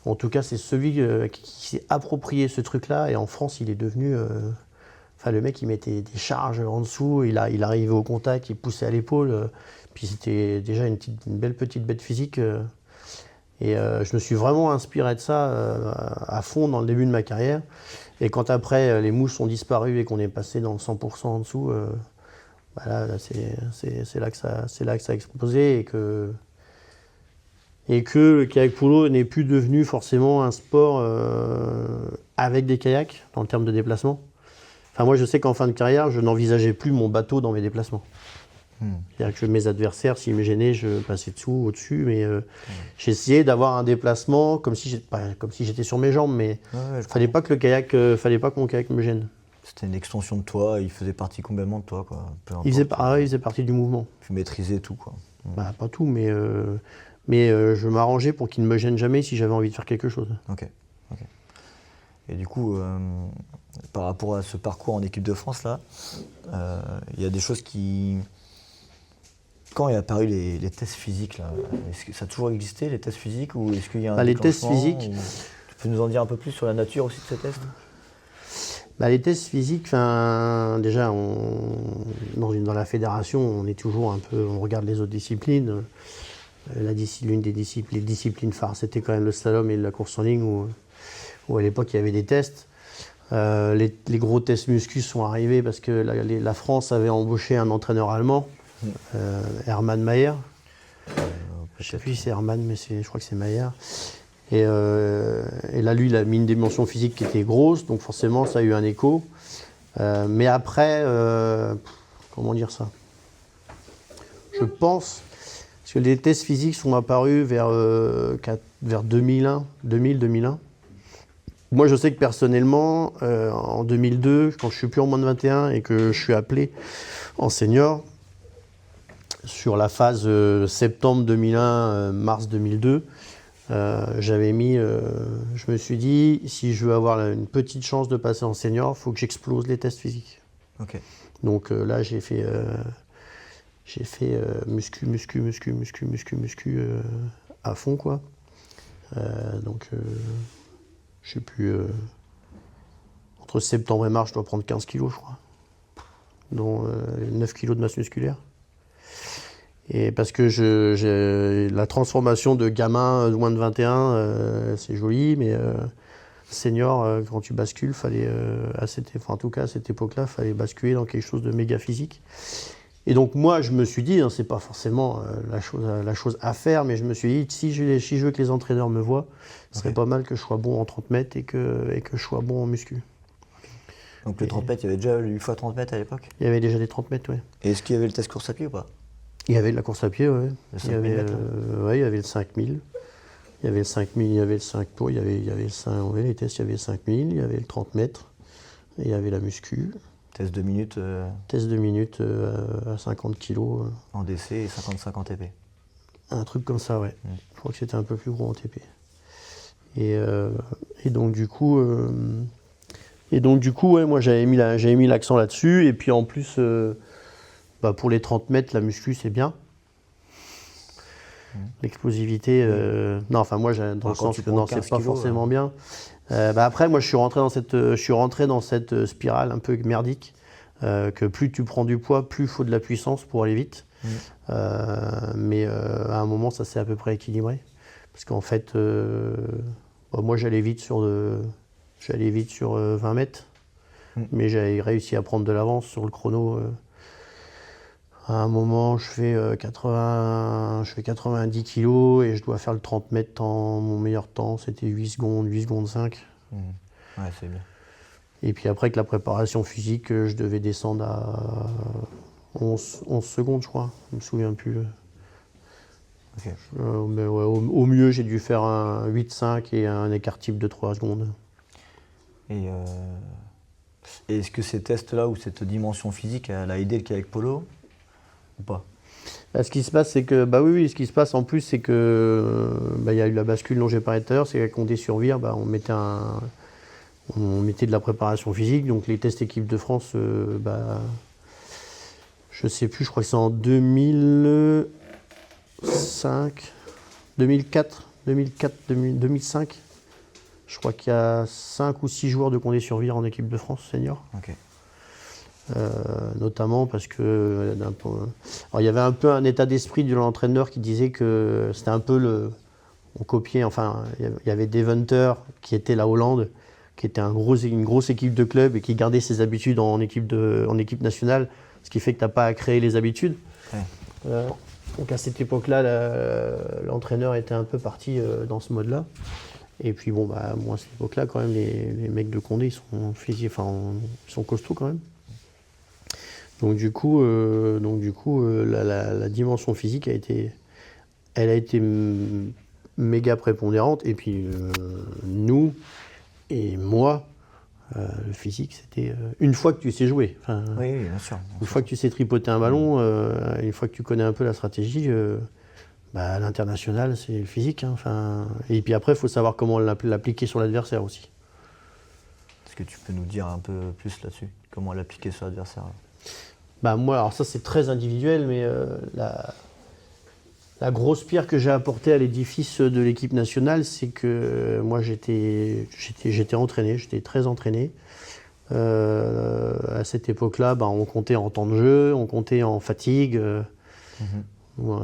en tout cas, c'est celui qui s'est approprié ce truc-là. Et en France, il est devenu... le mec, il mettait des charges en dessous, il arrivait au contact, il poussait à l'épaule. Puis c'était déjà une belle petite bête physique. Et je me suis vraiment inspiré de ça à fond dans le début de ma carrière. Et quand après, les mousses ont disparu et qu'on est passé dans le 100% en dessous... là, c'est là que ça a explosé et que le kayak polo n'est plus devenu forcément un sport avec des kayaks dans le terme de déplacement. Enfin, moi, je sais qu'en fin de carrière, je n'envisageais plus mon bateau dans mes déplacements. C'est-à-dire que mes adversaires, s'ils me gênaient, je passais dessous, au-dessus, mais j'essayais d'avoir un déplacement comme si j'étais sur mes jambes, mais fallait pas que mon kayak me gêne. C'était une extension de toi, il faisait partie complètement de toi, quoi. Il faisait partie du mouvement. Tu maîtrisais tout, quoi. Pas tout, mais je m'arrangeais pour qu'il ne me gêne jamais si j'avais envie de faire quelque chose. Ok. Et du coup, par rapport à ce parcours en équipe de France, là, il y a des choses qui... Quand est apparu les tests physiques, là, est-ce que ça a toujours existé, les tests physiques, ou est-ce qu'il y a un les tests physiques... Tu peux nous en dire un peu plus sur la nature aussi de ces tests ? Les tests physiques, déjà, dans la fédération, on est toujours un peu, on regarde les autres disciplines. L'une des disciplines, les disciplines phares, c'était quand même le slalom et la course en ligne, où à l'époque il y avait des tests. Les gros tests muscu sont arrivés parce que la France avait embauché un entraîneur allemand, Hermann Mayer. Je ne sais plus si c'est Hermann, mais je crois que c'est Mayer. Et là, lui, il a mis une dimension physique qui était grosse, donc forcément, ça a eu un écho. Mais après, comment dire ça? Je pense, parce que les tests physiques sont apparus vers 2001. Moi, je sais que personnellement, en 2002, quand je suis plus en moins de 21 et que je suis appelé en senior, sur la phase septembre 2001, mars 2002, je me suis dit, si je veux avoir une petite chance de passer en senior, il faut que j'explose les tests physiques. Okay. Donc là, j'ai fait muscu à fond, quoi. Je sais plus, entre septembre et mars, je dois prendre 15 kilos, je crois, dont 9 kilos de masse musculaire. Et parce que la transformation de gamin de moins de 21, c'est joli, mais senior, quand tu bascules, fallait, en tout cas à cette époque-là, il fallait basculer dans quelque chose de méga physique. Et donc moi, je me suis dit, c'est pas forcément la chose à faire, mais je me suis dit, si je veux que les entraîneurs me voient, ce serait pas mal que je sois bon en 30 mètres et que je sois bon en muscu. Donc le 30 mètres, il y avait déjà 8 x 30 mètres à l'époque? Il y avait déjà des 30 mètres, oui. Et est-ce qu'il y avait le test course à pied ou pas? Il y avait de la course à pied, oui. Il y avait le 5000. Il y avait le 5000, il y avait le 5 tours, il y avait les tests, il y avait le 5000, il y avait le 30 mètres, et il y avait la muscu. Test 2 minutes Test 2 minutes à 50 kilos. En DC et 55 en TP. Un truc comme ça, ouais. Je crois que c'était un peu plus gros en TP. Et donc du coup, ouais, moi j'avais mis l'accent là-dessus. Et puis en plus, pour les 30 mètres, la muscu c'est bien. L'explosivité, moi dans le sens que non, c'est pas forcément bien. Après, moi je suis rentré dans cette spirale un peu merdique, que plus tu prends du poids, plus il faut de la puissance pour aller vite. Mais à un moment, ça s'est à peu près équilibré. Parce qu'en fait, moi j'allais vite sur 20 mètres, mais j'avais réussi à prendre de l'avance sur le chrono. À un moment, je fais 90 kilos et je dois faire le 30 mètres mon meilleur temps, c'était 8 secondes 5. Ouais, c'est bien. Et puis après, avec la préparation physique, je devais descendre à 11 secondes, je crois. Je me souviens plus. Okay. Mais ouais, au mieux, j'ai dû faire un 8-5 et un écart type de 3 secondes. Et est-ce que ces tests-là ou cette dimension physique, elle a aidé le kayak polo ou pas? Ce qui se passe, c'est que, oui, ce qui se passe en plus, c'est que, il y a eu la bascule dont j'ai parlé tout à l'heure, c'est qu'à compter sur Vire, on mettait de la préparation physique, donc les tests équipe de France, je sais plus, je crois que c'est en 2005, 2004, 2005. Je crois qu'il y a 5 ou 6 joueurs de Condé sur Vire en équipe de France senior. Okay. Notamment parce que il y avait un peu un état d'esprit de l'entraîneur qui disait que c'était un peu on copiait, il y avait Deventer qui était la Hollande, qui était une grosse équipe de club et qui gardait ses habitudes en équipe nationale, ce qui fait que tu n'as pas à créer les habitudes. Ouais. Donc à cette époque-là, l'entraîneur était un peu parti dans ce mode-là. Et puis moi à cette époque-là, quand même, les mecs de Condé, ils sont costauds quand même. Donc du coup, la dimension physique a été méga prépondérante. Et puis nous et moi, le physique, c'était une fois que tu sais jouer. Oui, bien sûr. Une fois que tu sais tripoter un ballon, une fois que tu connais un peu la stratégie, à l'international, c'est le physique. Et puis après, il faut savoir comment l'appliquer sur l'adversaire aussi. Est-ce que tu peux nous dire un peu plus là-dessus? Comment l'appliquer sur l'adversaire? Moi, alors ça c'est très individuel, mais la grosse pierre que j'ai apportée à l'édifice de l'équipe nationale, c'est que moi j'étais entraîné, j'étais très entraîné. À cette époque-là, on comptait en temps de jeu, on comptait en fatigue. Nous,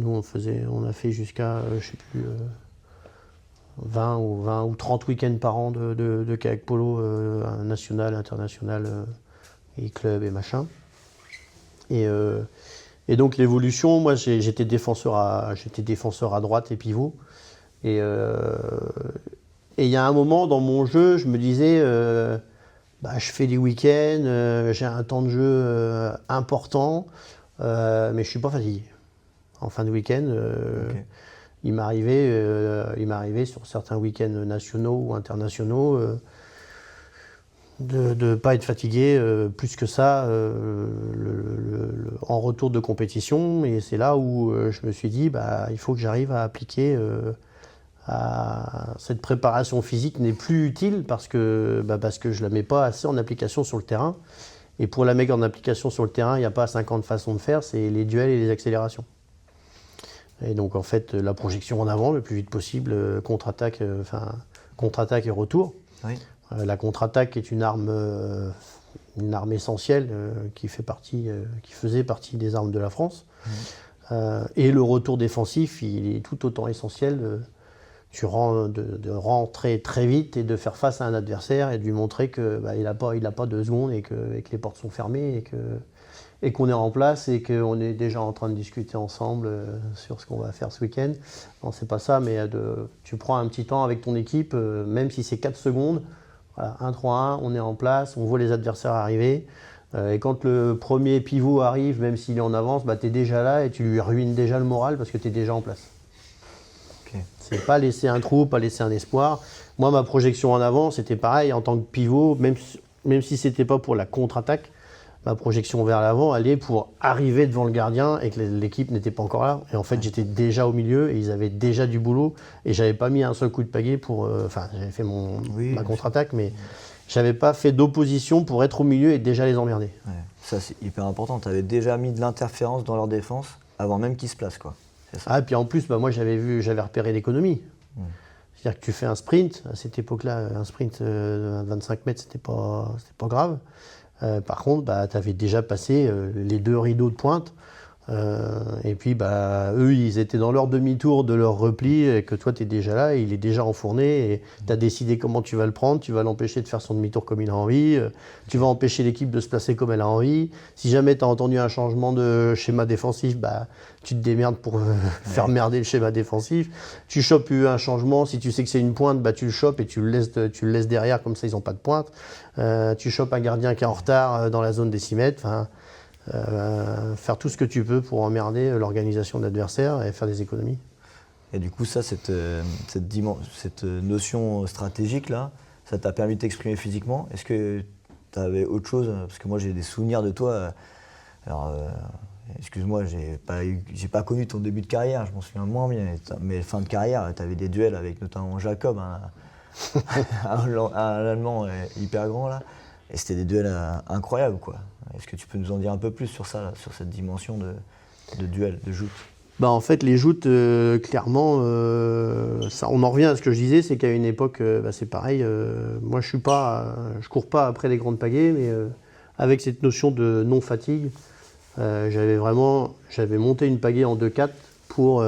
on a fait jusqu'à, je sais plus, 20 ou 30 week-ends par an de kayak polo national, international et club et machin. Et donc l'évolution, moi j'étais défenseur à droite et pivot. Et il y a un moment dans mon jeu, je me disais, je fais des week-ends, j'ai un temps de jeu important, mais je suis pas fatigué. En fin de week-end, il m'arrivait sur certains week-ends nationaux ou internationaux de ne pas être fatigué plus que ça en retour de compétition. Et c'est là où je me suis dit, il faut que j'arrive à appliquer cette préparation physique n'est plus utile parce que je ne la mets pas assez en application sur le terrain. Et pour la mettre en application sur le terrain, il n'y a pas 50 façons de faire, c'est les duels et les accélérations. Et donc en fait, la projection en avant le plus vite possible, contre-attaque et retour. Oui. La contre-attaque est une arme essentielle qui faisait partie des armes de la France. Et le retour défensif, il est tout autant essentiel de rentrer très vite et de faire face à un adversaire et de lui montrer qu'il n'a pas 2 secondes et que les portes sont fermées et qu'on est en place et qu'on est déjà en train de discuter ensemble sur ce qu'on va faire ce week-end. Non, c'est pas ça, mais tu prends un petit temps avec ton équipe, même si c'est 4 secondes, voilà, 1-3-1, on est en place, on voit les adversaires arriver. Et quand le premier pivot arrive, même s'il est en avance, tu es déjà là et tu lui ruines déjà le moral parce que tu es déjà en place. Okay. C'est pas laisser un trou, pas laisser un espoir. Moi, ma projection en avant, c'était pareil en tant que pivot, même si c'était pas pour la contre-attaque. Ma projection vers l'avant, elle est pour arriver devant le gardien et que l'équipe n'était pas encore là. Et en fait, j'étais déjà au milieu et ils avaient déjà du boulot. Et j'avais pas mis un seul coup de pagaie pour... j'avais fait ma contre-attaque, mais j'avais pas fait d'opposition pour être au milieu et déjà les emmerder. Ouais. Ça, c'est hyper important. Tu avais déjà mis de l'interférence dans leur défense avant même qu'ils se placent, quoi. C'est ça. Et puis en plus, moi, j'avais repéré l'économie. C'est-à-dire que tu fais un sprint. À cette époque-là, un sprint à 25 mètres, c'était pas grave. Par contre, tu avais déjà passé les 2 rideaux de pointe. Et puis, eux, ils étaient dans leur demi-tour de leur repli et que toi, tu es déjà là et il est déjà enfourné. Et tu as décidé comment tu vas le prendre. Tu vas l'empêcher de faire son demi-tour comme il a envie. Tu vas empêcher l'équipe de se placer comme elle a envie. Si jamais tu as entendu un changement de schéma défensif, tu te démerdes pour faire merder le schéma défensif. Tu chopes un changement. Si tu sais que c'est une pointe, tu le chopes et tu le laisses derrière. Comme ça, ils n'ont pas de pointe. Tu chopes un gardien qui est en retard dans la zone des 6 mètres. Faire tout ce que tu peux pour emmerder l'organisation de l'adversaire et faire des économies. Et du coup, ça, cette notion stratégique là, ça t'a permis de t'exprimer physiquement. Est-ce que tu avais autre chose? Parce que moi, j'ai des souvenirs de toi. Alors, excuse-moi, j'ai pas connu ton début de carrière, je m'en souviens moins bien. Mais fin de carrière, tu avais des duels avec notamment Jacob, un Allemand hyper grand là. Et c'était des duels incroyables, quoi. Est-ce que tu peux nous en dire un peu plus sur ça, là, sur cette dimension de duel, de joute? En fait, les joutes, clairement, ça, on en revient à ce que je disais, c'est qu'à une époque, c'est pareil. Moi, je cours pas après les grandes pagaies, mais avec cette notion de non-fatigue, j'avais monté une pagaie en 2-4 pour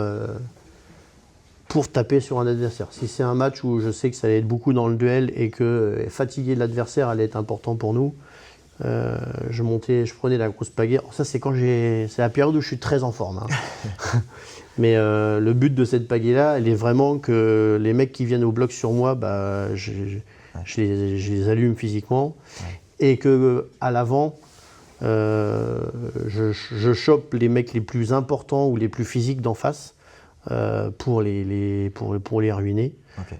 taper sur un adversaire. Si c'est un match où je sais que ça allait être beaucoup dans le duel et que fatiguer l'adversaire allait être important pour nous, je prenais la grosse pagaie. Alors ça, c'est la période où je suis très en forme. Hein. Mais le but de cette pagaie-là, elle est vraiment que les mecs qui viennent au bloc sur moi, je les allume physiquement. Ouais. Et qu'à l'avant, je chope les mecs les plus importants ou les plus physiques d'en face. Pour les ruiner. Okay.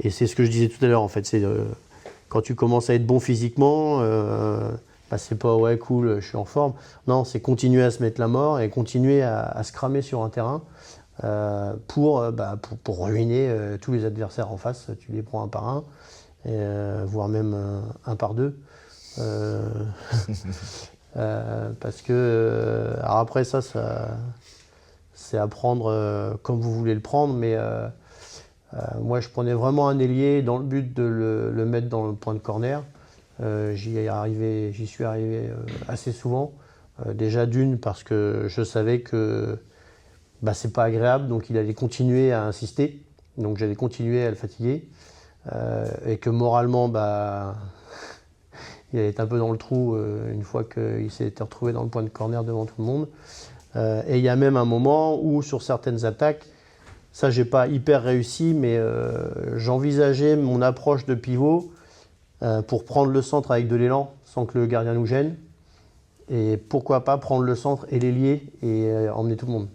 Et c'est ce que je disais tout à l'heure en fait, c'est quand tu commences à être bon physiquement, c'est pas ouais cool, je suis en forme. Non, c'est continuer à se mettre la mort et continuer à se cramer sur un terrain pour ruiner tous les adversaires en face. Tu les prends un par un, voire même un par deux. Parce que alors après ça c'est à prendre comme vous voulez le prendre, mais Moi, je prenais vraiment un ailier dans le but de le mettre dans le point de corner. J'y suis arrivé assez souvent. Déjà d'une parce que je savais que c'est pas agréable, donc il allait continuer à insister. Donc j'allais continuer à le fatiguer. Et que moralement, il allait être un peu dans le trou une fois qu'il s'était retrouvé dans le point de corner devant tout le monde. Et il y a même un moment où sur certaines attaques, ça j'ai pas hyper réussi, mais j'envisageais mon approche de pivot pour prendre le centre avec de l'élan sans que le gardien nous gêne. Et pourquoi pas prendre le centre et l'ailier et emmener tout le monde.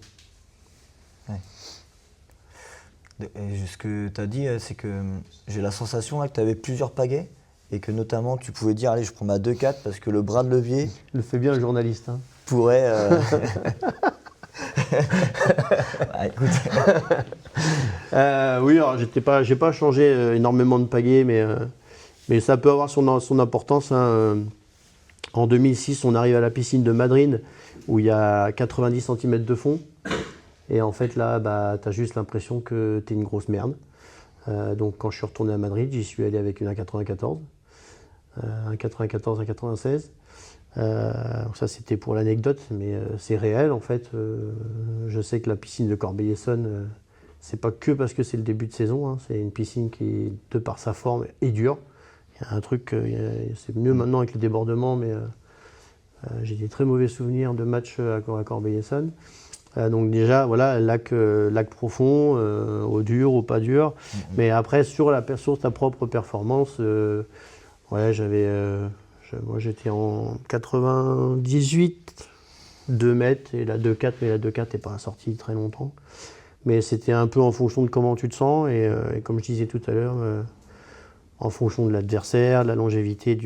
Et ce que tu as dit, c'est que j'ai la sensation là, que tu avais plusieurs pagaies et que notamment tu pouvais dire allez, je prends ma 2-4 parce que le bras de levier. Le fait bien le journaliste. Hein. Pourrait. Écoute. Oui, alors j'ai pas changé énormément de pagaies, mais ça peut avoir son importance. Hein. En 2006, on arrive à la piscine de Madrid où il y a 90 cm de fond. Et en fait, là, tu as juste l'impression que tu es une grosse merde. Donc, quand je suis retourné à Madrid, j'y suis allé avec une 1,94. 1,94, 1,96. Ça, c'était pour l'anecdote, mais c'est réel en fait. Je sais que la piscine de Corbeil-Essonnes, c'est pas que parce que c'est le début de saison. Hein, c'est une piscine qui, de par sa forme, est dure. Il y a un truc, c'est mieux maintenant avec le débordement, mais j'ai des très mauvais souvenirs de matchs à Corbeil-Essonnes. Donc déjà, voilà, lac profond, au dur, au pas dur. Mais après, sur ta propre performance, moi j'étais en 98, 2 mètres, et la 2,4, mais la 2,4 n'est pas sortie très longtemps. Mais c'était un peu en fonction de comment tu te sens, et comme je disais tout à l'heure, en fonction de l'adversaire, de la longévité,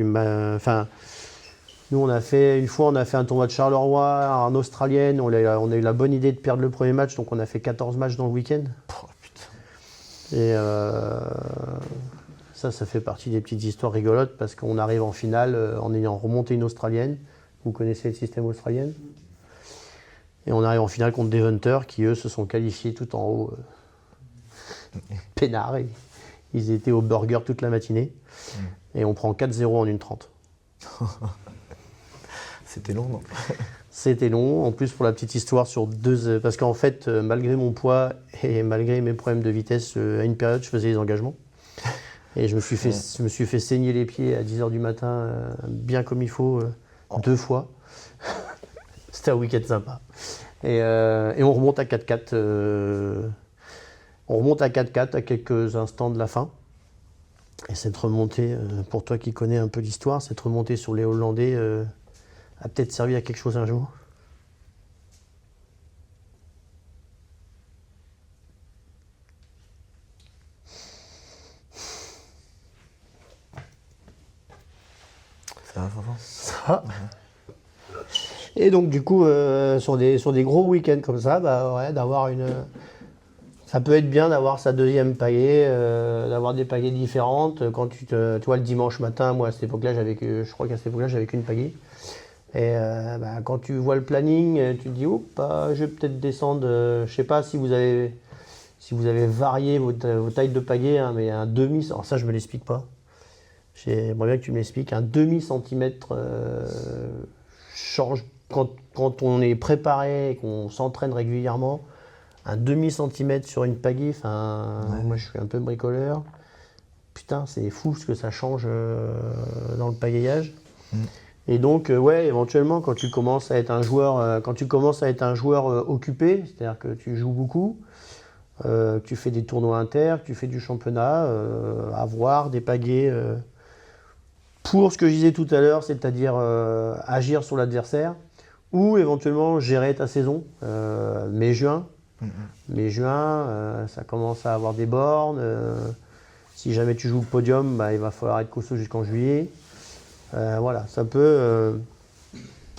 nous, on a fait un tournoi de Charleroi en australienne. On a eu la bonne idée de perdre le premier match, donc on a fait 14 matchs dans le week-end. Oh, putain. Et ça fait partie des petites histoires rigolotes parce qu'on arrive en finale en ayant remonté une australienne. Vous connaissez le système australien. Et on arrive en finale contre Deventer qui, eux, se sont qualifiés tout en haut. Peinard. Ils étaient au burger toute la matinée. Et on prend 4-0 en 1,30. C'était long, non? C'était long. En plus, pour la petite histoire, parce qu'en fait, malgré mon poids et malgré mes problèmes de vitesse, à une période, je faisais les engagements. Et je me suis fait saigner les pieds à 10h du matin, bien comme il faut, 2 fois. C'était un week-end sympa. Et on remonte à 4-4. On remonte à 4-4 à quelques instants de la fin. Et cette remontée, pour toi qui connais un peu l'histoire, cette remontée sur les Hollandais a peut-être servi à quelque chose un jour. Ça va, Fanfan? Ça va. Et donc du coup, sur des gros week-ends comme ça, d'avoir ça peut être bien d'avoir sa deuxième pagaie, d'avoir des pagaies différentes. Quand tu vois, le dimanche matin, moi à cette époque-là, je crois qu'à cette époque-là, j'avais qu'une pagaie. Et quand tu vois le planning, tu te dis, je vais peut-être descendre, je sais pas si vous avez varié vos tailles de pagaie, hein, mais un demi, alors ça je me l'explique pas. J'aimerais bien que tu me l'expliques, un demi-centimètre change quand on est préparé et qu'on s'entraîne régulièrement. Un demi-centimètre sur une pagaie, moi je suis un peu bricoleur. Putain, c'est fou ce que ça change dans le pagayage. Et donc, éventuellement, quand tu commences à être un joueur, occupé, c'est-à-dire que tu joues beaucoup, que tu fais des tournois inter, que tu fais du championnat, avoir des pagaies pour ce que je disais tout à l'heure, c'est-à-dire agir sur l'adversaire, ou éventuellement gérer ta saison, mai-juin. Mai-juin, ça commence à avoir des bornes. Si jamais tu joues le podium, il va falloir être costaud jusqu'en juillet. Voilà,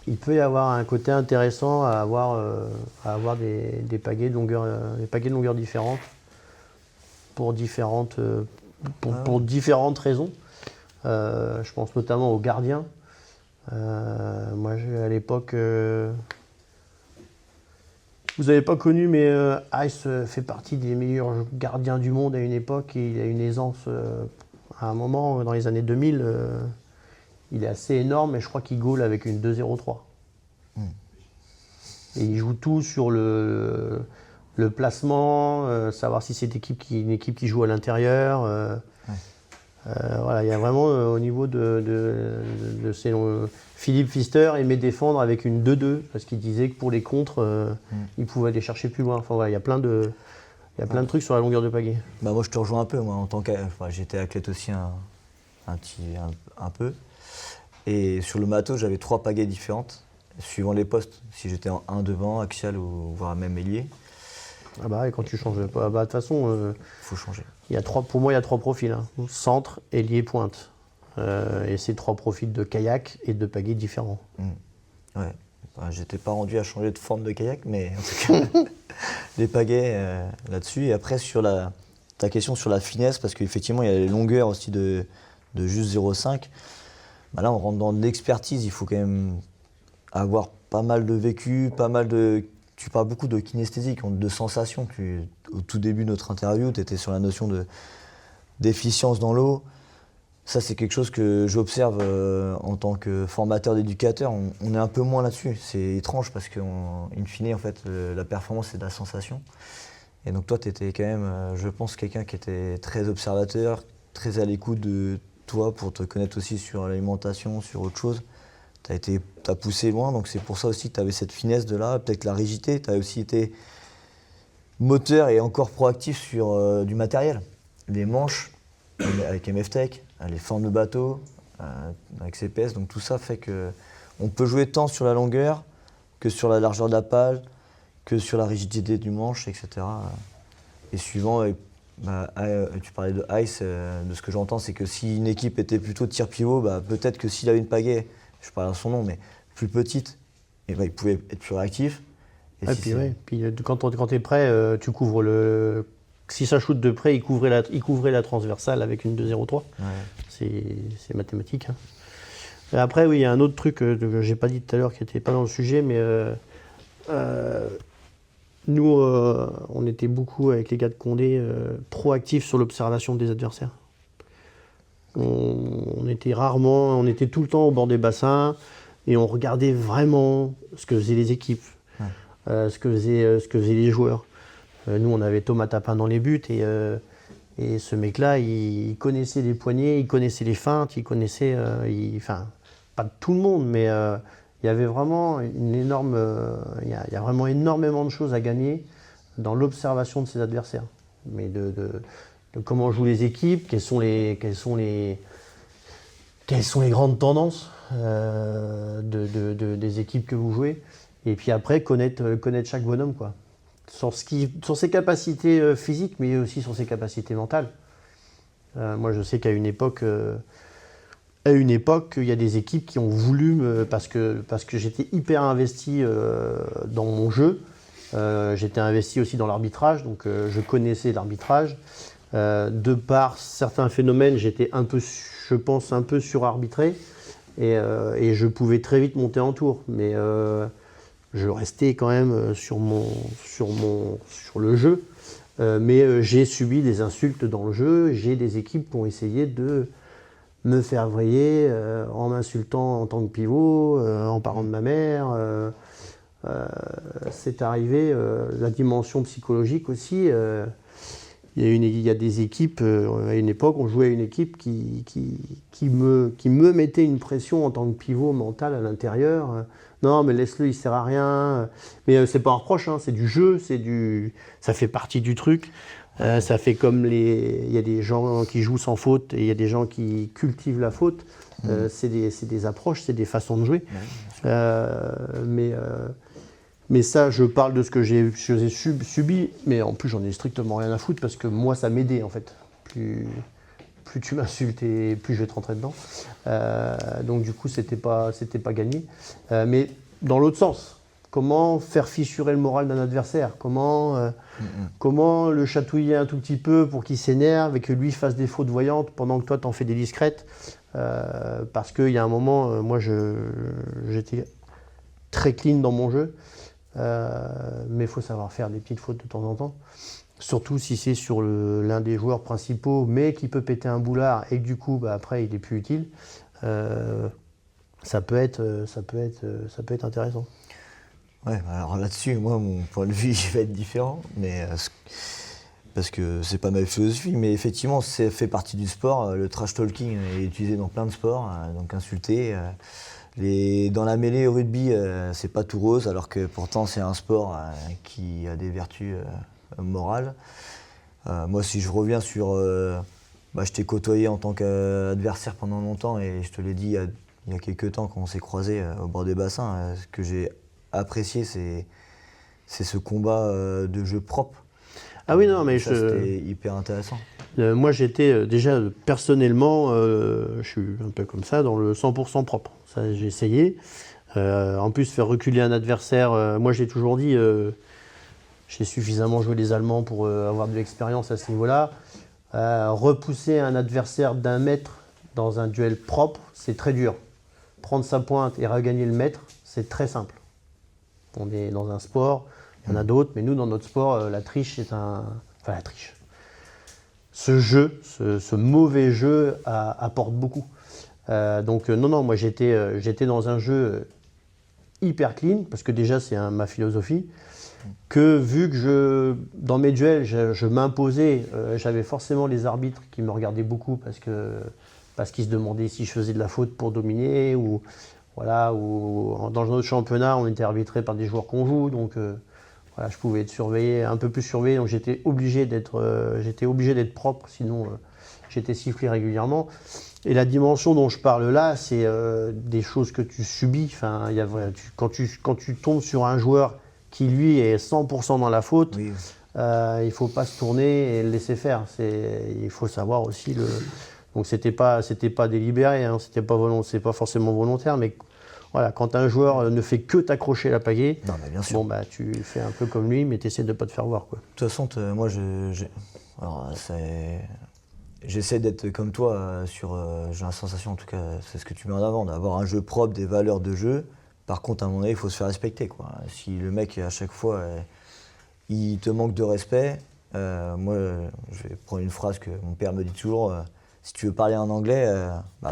il peut y avoir un côté intéressant à avoir des pagaies de longueur différentes pour différentes raisons. Je pense notamment aux gardiens. Moi, à l'époque, Vous n'avez pas connu, mais Ice fait partie des meilleurs gardiens du monde à une époque et il a une aisance à un moment, dans les années 2000, il est assez énorme et je crois qu'il goal avec une 2-0-3. Et il joue tout sur le placement, savoir si c'est une équipe qui joue à l'intérieur. Voilà, il y a vraiment au niveau de Philippe Pfister aimait défendre avec une 2-2 parce qu'il disait que pour les contres, il pouvait aller chercher plus loin. Enfin, voilà, il y a plein de trucs sur la longueur de pagaie. Bah moi je te rejoins un peu, moi en tant j'étais athlète aussi un peu. Et sur le matos, j'avais 3 pagaies différentes, suivant les postes. Si j'étais en 1 devant, axial ou voire même ailier. Ah bah et quand tu changes pas, bah de toute façon, faut changer. Pour moi il y a 3 profils, hein. Centre, ailier, pointe. Et c'est 3 profils de kayak et de pagaie différents. Ouais. Bah, j'étais pas rendu à changer de forme de kayak, mais en tout cas, les pagaies là-dessus. Et après, sur ta question sur la finesse, parce qu'effectivement, il y a les longueurs aussi de juste 0,5. Bah là, on rentre dans de l'expertise. Il faut quand même avoir pas mal de vécu, Tu parles beaucoup de kinesthésie, de sensations. Au tout début de notre interview, tu étais sur la notion d'efficience dans l'eau. Ça, c'est quelque chose que j'observe en tant que formateur d'éducateur. On est un peu moins là-dessus. C'est étrange parce qu'in fine, en fait, la performance, c'est de la sensation. Et donc toi, tu étais quand même, je pense, quelqu'un qui était très observateur, très à l'écoute de toi pour te connaître aussi sur l'alimentation, sur autre chose. T'as poussé loin, donc c'est pour ça aussi que tu avais cette finesse de là, peut-être la rigidité. Tu as aussi été moteur et encore proactif sur du matériel. Les manches avec MFTech, les formes de bateau, avec CPS, donc tout ça fait qu'on peut jouer tant sur la longueur que sur la largeur de la pale, que sur la rigidité du manche, etc. Et suivant, tu parlais de Ice, de ce que j'entends, c'est que si une équipe était plutôt tir pivot, peut-être que s'il avait une pagaie, je parle à son nom, mais plus petite, il pouvait être plus réactif. Et puis quand tu es prêt, tu couvres le. Si ça shoot de près, il couvrait la transversale avec une 2-0-3. Ouais. C'est mathématique. Hein. Et après, oui, il y a un autre truc que j'ai pas dit tout à l'heure qui n'était pas dans le sujet, mais nous, on était beaucoup avec les gars de Condé proactifs sur l'observation des adversaires. On était tout le temps au bord des bassins et on regardait vraiment ce que faisaient les équipes, ce que faisaient les joueurs. Nous, on avait Thomas Tapin dans les buts et ce mec-là, il connaissait les poignées, il connaissait les feintes, il connaissait, pas tout le monde, mais il y avait vraiment il y a vraiment énormément de choses à gagner dans l'observation de ses adversaires, mais de comment jouent les équipes, quelles sont les grandes tendances des équipes que vous jouez, et puis après connaître chaque bonhomme, quoi. Sur ses capacités physiques, mais aussi sur ses capacités mentales. Moi, je sais qu'à une époque, il y a des équipes qui ont voulu, parce que j'étais hyper investi dans mon jeu, j'étais investi aussi dans l'arbitrage, donc je connaissais l'arbitrage. De par certains phénomènes, j'étais un peu surarbitré, et je pouvais très vite monter en tour. Mais je restais quand même sur le jeu, mais j'ai subi des insultes dans le jeu. J'ai des équipes qui ont essayé de me faire vriller en m'insultant en tant que pivot, en parlant de ma mère. C'est arrivé, la dimension psychologique aussi. Il y a des équipes, à une époque, on jouait à une équipe qui me mettait une pression en tant que pivot mental à l'intérieur. Non, mais laisse-le, il sert à rien. Mais c'est pas un reproche, hein, c'est du jeu, ça fait partie du truc. Ça fait comme il y a des gens qui jouent sans faute et il y a des gens qui cultivent la faute. C'est des approches, c'est des façons de jouer. Mais ça, je parle de ce que j'ai subi, mais en plus, j'en ai strictement rien à foutre parce que moi, ça m'aidait en fait. Plus tu m'insultes et plus je vais te rentrer dedans. Donc du coup, c'était pas gagné. Mais dans l'autre sens, comment faire fissurer le moral d'un adversaire ? Comment le chatouiller un tout petit peu pour qu'il s'énerve et que lui fasse des fautes voyantes pendant que toi, t'en fais des discrètes ? Parce qu'il y a un moment, moi, j'étais très clean dans mon jeu. mais il faut savoir faire des petites fautes de temps en temps. Surtout si c'est sur l'un des joueurs principaux, mais qui peut péter un boulard et que du coup, après, il n'est plus utile. Ça peut être intéressant. Ouais, alors là-dessus, moi, mon point de vue, il va être différent, mais parce que c'est pas ma philosophie, mais effectivement, ça fait partie du sport. Le trash talking est utilisé dans plein de sports, donc insulter. Dans la mêlée au rugby, c'est pas tout rose, alors que pourtant c'est un sport qui a des vertus morales. Moi, si je reviens sur, je t'ai côtoyé en tant qu'adversaire pendant longtemps, et je te l'ai dit il y a quelques temps quand on s'est croisés au bord des bassins, ce que j'ai apprécié, c'est ce combat de jeu propre. Ah oui, non, mais c'était hyper intéressant. Moi, j'étais déjà personnellement, je suis un peu comme ça, dans le 100% propre. Ça, j'ai essayé. En plus, faire reculer un adversaire, moi j'ai toujours dit, j'ai suffisamment joué les Allemands pour avoir de l'expérience à ce niveau-là. Repousser un adversaire d'1 mètre dans un duel propre, c'est très dur. Prendre sa pointe et regagner le mètre, c'est très simple. On est dans un sport, il y en a d'autres, mais nous, dans notre sport, la triche, la triche. Ce jeu, ce mauvais jeu apporte beaucoup. Donc non, moi j'étais dans un jeu hyper clean, parce que déjà c'est ma philosophie, que vu que dans mes duels, je m'imposais, j'avais forcément les arbitres qui me regardaient beaucoup parce qu'ils se demandaient si je faisais de la faute pour dominer, ou dans notre championnat, on était arbitré par des joueurs qu'on joue, donc je pouvais être surveillé, un peu plus surveillé, donc j'étais obligé d'être propre, sinon j'étais sifflé régulièrement. Et la dimension dont je parle là, c'est des choses que tu subis. Enfin, quand tu tombes sur un joueur qui, lui, est 100% dans la faute, oui. Il ne faut pas se tourner et le laisser faire. Il faut savoir aussi Donc, c'était pas délibéré, hein, c'est pas forcément volontaire, mais voilà, quand un joueur ne fait que t'accrocher la pagaie, tu fais un peu comme lui, mais tu essaies de ne pas te faire voir, quoi. De toute façon, moi, j'essaie d'être comme toi j'ai la sensation, en tout cas, c'est ce que tu mets en avant, d'avoir un jeu propre, des valeurs de jeu. Par contre, à un moment donné, il faut se faire respecter, quoi. Si le mec, à chaque fois, il te manque de respect, moi, je vais prendre une phrase que mon père me dit toujours, si tu veux parler en anglais,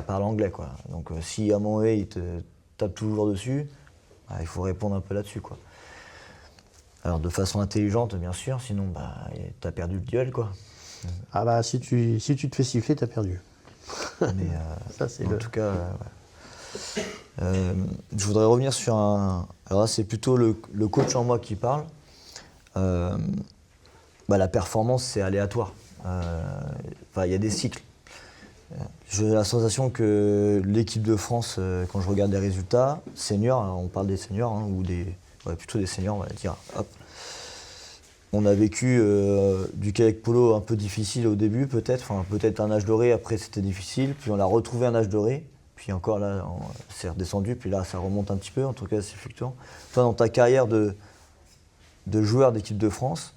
parle anglais, quoi. Donc, si à un moment donné, il te tape toujours dessus, il faut répondre un peu là-dessus, quoi. Alors, de façon intelligente, bien sûr, sinon, t'as perdu le duel, quoi. Ah si tu te fais siffler, t'as perdu. Mais ça, c'est en tout cas, je voudrais revenir sur alors là, c'est plutôt le coach en moi qui parle. La performance, c'est aléatoire. Il y a des cycles. J'ai la sensation que l'équipe de France, quand je regarde les résultats, seniors, on parle des seniors, hein, plutôt des seniors, on va dire, hop. On a vécu du kayak polo un peu difficile au début, peut-être un âge doré, après c'était difficile, puis on a retrouvé un âge doré, puis encore là, c'est redescendu, puis là ça remonte un petit peu, en tout cas c'est fluctuant. Toi, dans ta carrière de joueur d'équipe de France,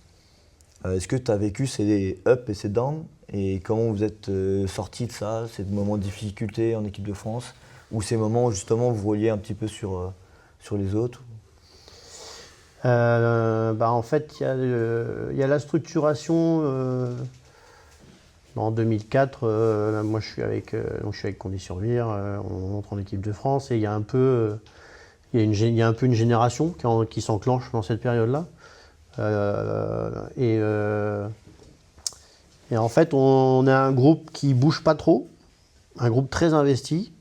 est-ce que tu as vécu ces ups et ces downs, et comment vous êtes sorti de ça, ces moments de difficulté en équipe de France, ou ces moments où justement vous vouliez un petit peu sur les autres? En fait, il y a la structuration. En 2004, moi je suis avec Condé Survire, on entre en équipe de France et il y a un peu une génération qui s'enclenche dans cette période-là. Et en fait, on a un groupe qui bouge pas trop, un groupe très investi,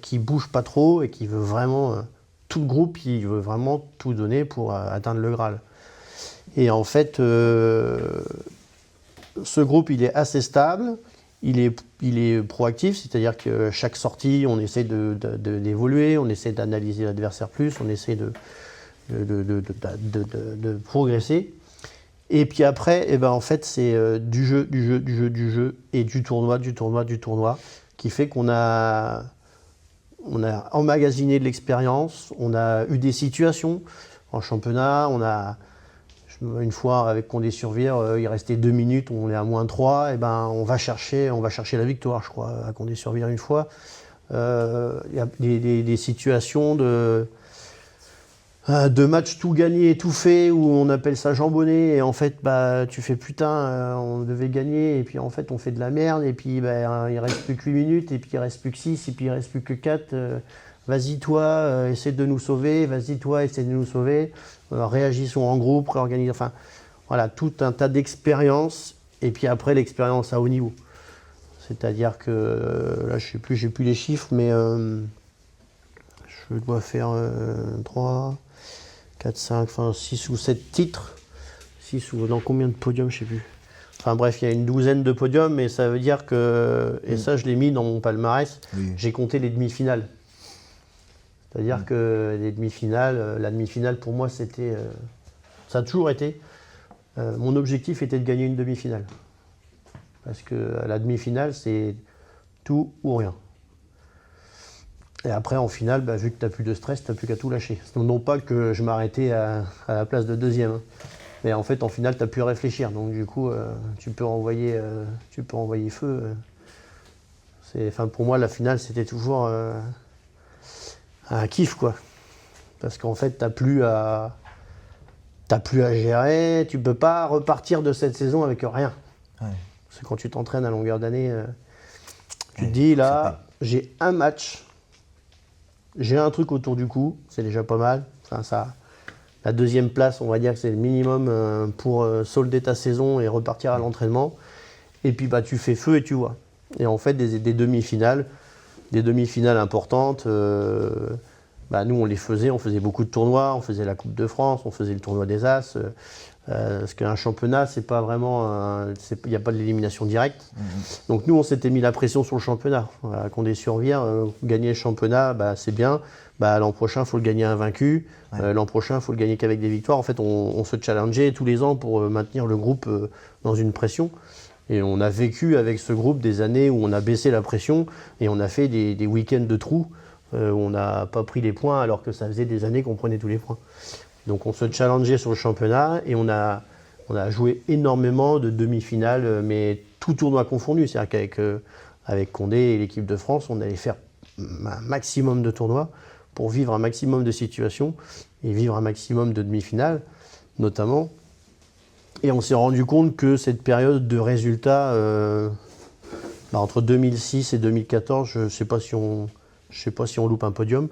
qui bouge pas trop et qui veut vraiment. Tout le groupe, il veut vraiment tout donner pour atteindre le Graal. Et en fait, ce groupe, il est assez stable, il est proactif, c'est-à-dire que chaque sortie, on essaie d'évoluer, on essaie d'analyser l'adversaire plus, on essaie de progresser. Et puis après, en fait, c'est du jeu, et du tournoi, qui fait qu'on a emmagasiné de l'expérience, on a eu des situations en championnat, une fois avec Condé Survire, il restait 2 minutes, on est à -3, on va chercher la victoire, je crois, à Condé Survire une fois. Il y a des situations 2 matchs tout gagnés et tout fait, où on appelle ça jambonné, et en fait, tu fais putain, on devait gagner, et puis en fait, on fait de la merde, et puis il reste plus que 8 minutes, et puis il reste plus que 6, et puis il reste plus que 4. Vas-y, toi, essaie de nous sauver, vas-y, toi, essaie de nous sauver. Réagissons en groupe, réorganisons. Enfin, voilà, tout un tas d'expériences, et puis après, l'expérience à haut niveau. C'est-à-dire que, là, je sais plus, j'ai plus les chiffres, mais je dois faire 3. 4, 5, enfin 6 ou 7 titres. 6 ou dans combien de podiums, je sais plus. Enfin bref, il y a une douzaine de podiums, mais ça veut dire que, et ça je l'ai mis dans mon palmarès, j'ai compté les demi-finales. C'est-à-dire que les demi-finales, la demi-finale pour moi c'était, ça a toujours été, mon objectif était de gagner une demi-finale. Parce que la demi-finale c'est tout ou rien. Et après, en finale, vu que tu n'as plus de stress, tu n'as plus qu'à tout lâcher. Non pas que je m'arrêtais à la place de deuxième. Hein. Mais en fait, en finale, tu n'as plus à réfléchir. Donc du coup, tu peux envoyer feu. Pour moi, la finale, c'était toujours un kiff, quoi. Parce qu'en fait, tu n'as plus à gérer. Tu ne peux pas repartir de cette saison avec rien. Ouais. Parce que quand tu t'entraînes à longueur d'année, tu te dis, là, j'ai un match. J'ai un truc autour du cou, c'est déjà pas mal. Enfin, la deuxième place, on va dire que c'est le minimum pour solder ta saison et repartir à l'entraînement. Et puis tu fais feu et tu vois. Et en fait, des demi-finales importantes, nous on les faisait, on faisait beaucoup de tournois, on faisait la Coupe de France, on faisait le tournoi des As. Parce qu'un championnat, c'est pas vraiment, il n'y a pas de l'élimination directe. Donc nous, on s'était mis la pression sur le championnat. Voilà, qu'on survire, gagner le championnat, c'est bien. L'an prochain, il faut le gagner invaincu. Ouais. L'an prochain, il faut le gagner qu'avec des victoires. En fait, on se challengeait tous les ans pour maintenir le groupe dans une pression. Et on a vécu avec ce groupe des années où on a baissé la pression et on a fait des week-ends de trous où on n'a pas pris les points alors que ça faisait des années qu'on prenait tous les points. Donc on se challengeait sur le championnat et on a joué énormément de demi-finales, mais tout tournoi confondu. C'est-à-dire qu'avec Condé et l'équipe de France, on allait faire un maximum de tournois pour vivre un maximum de situations et vivre un maximum de demi-finales, notamment. Et on s'est rendu compte que cette période de résultats, entre 2006 et 2014, je ne sais pas si on loupe un podium.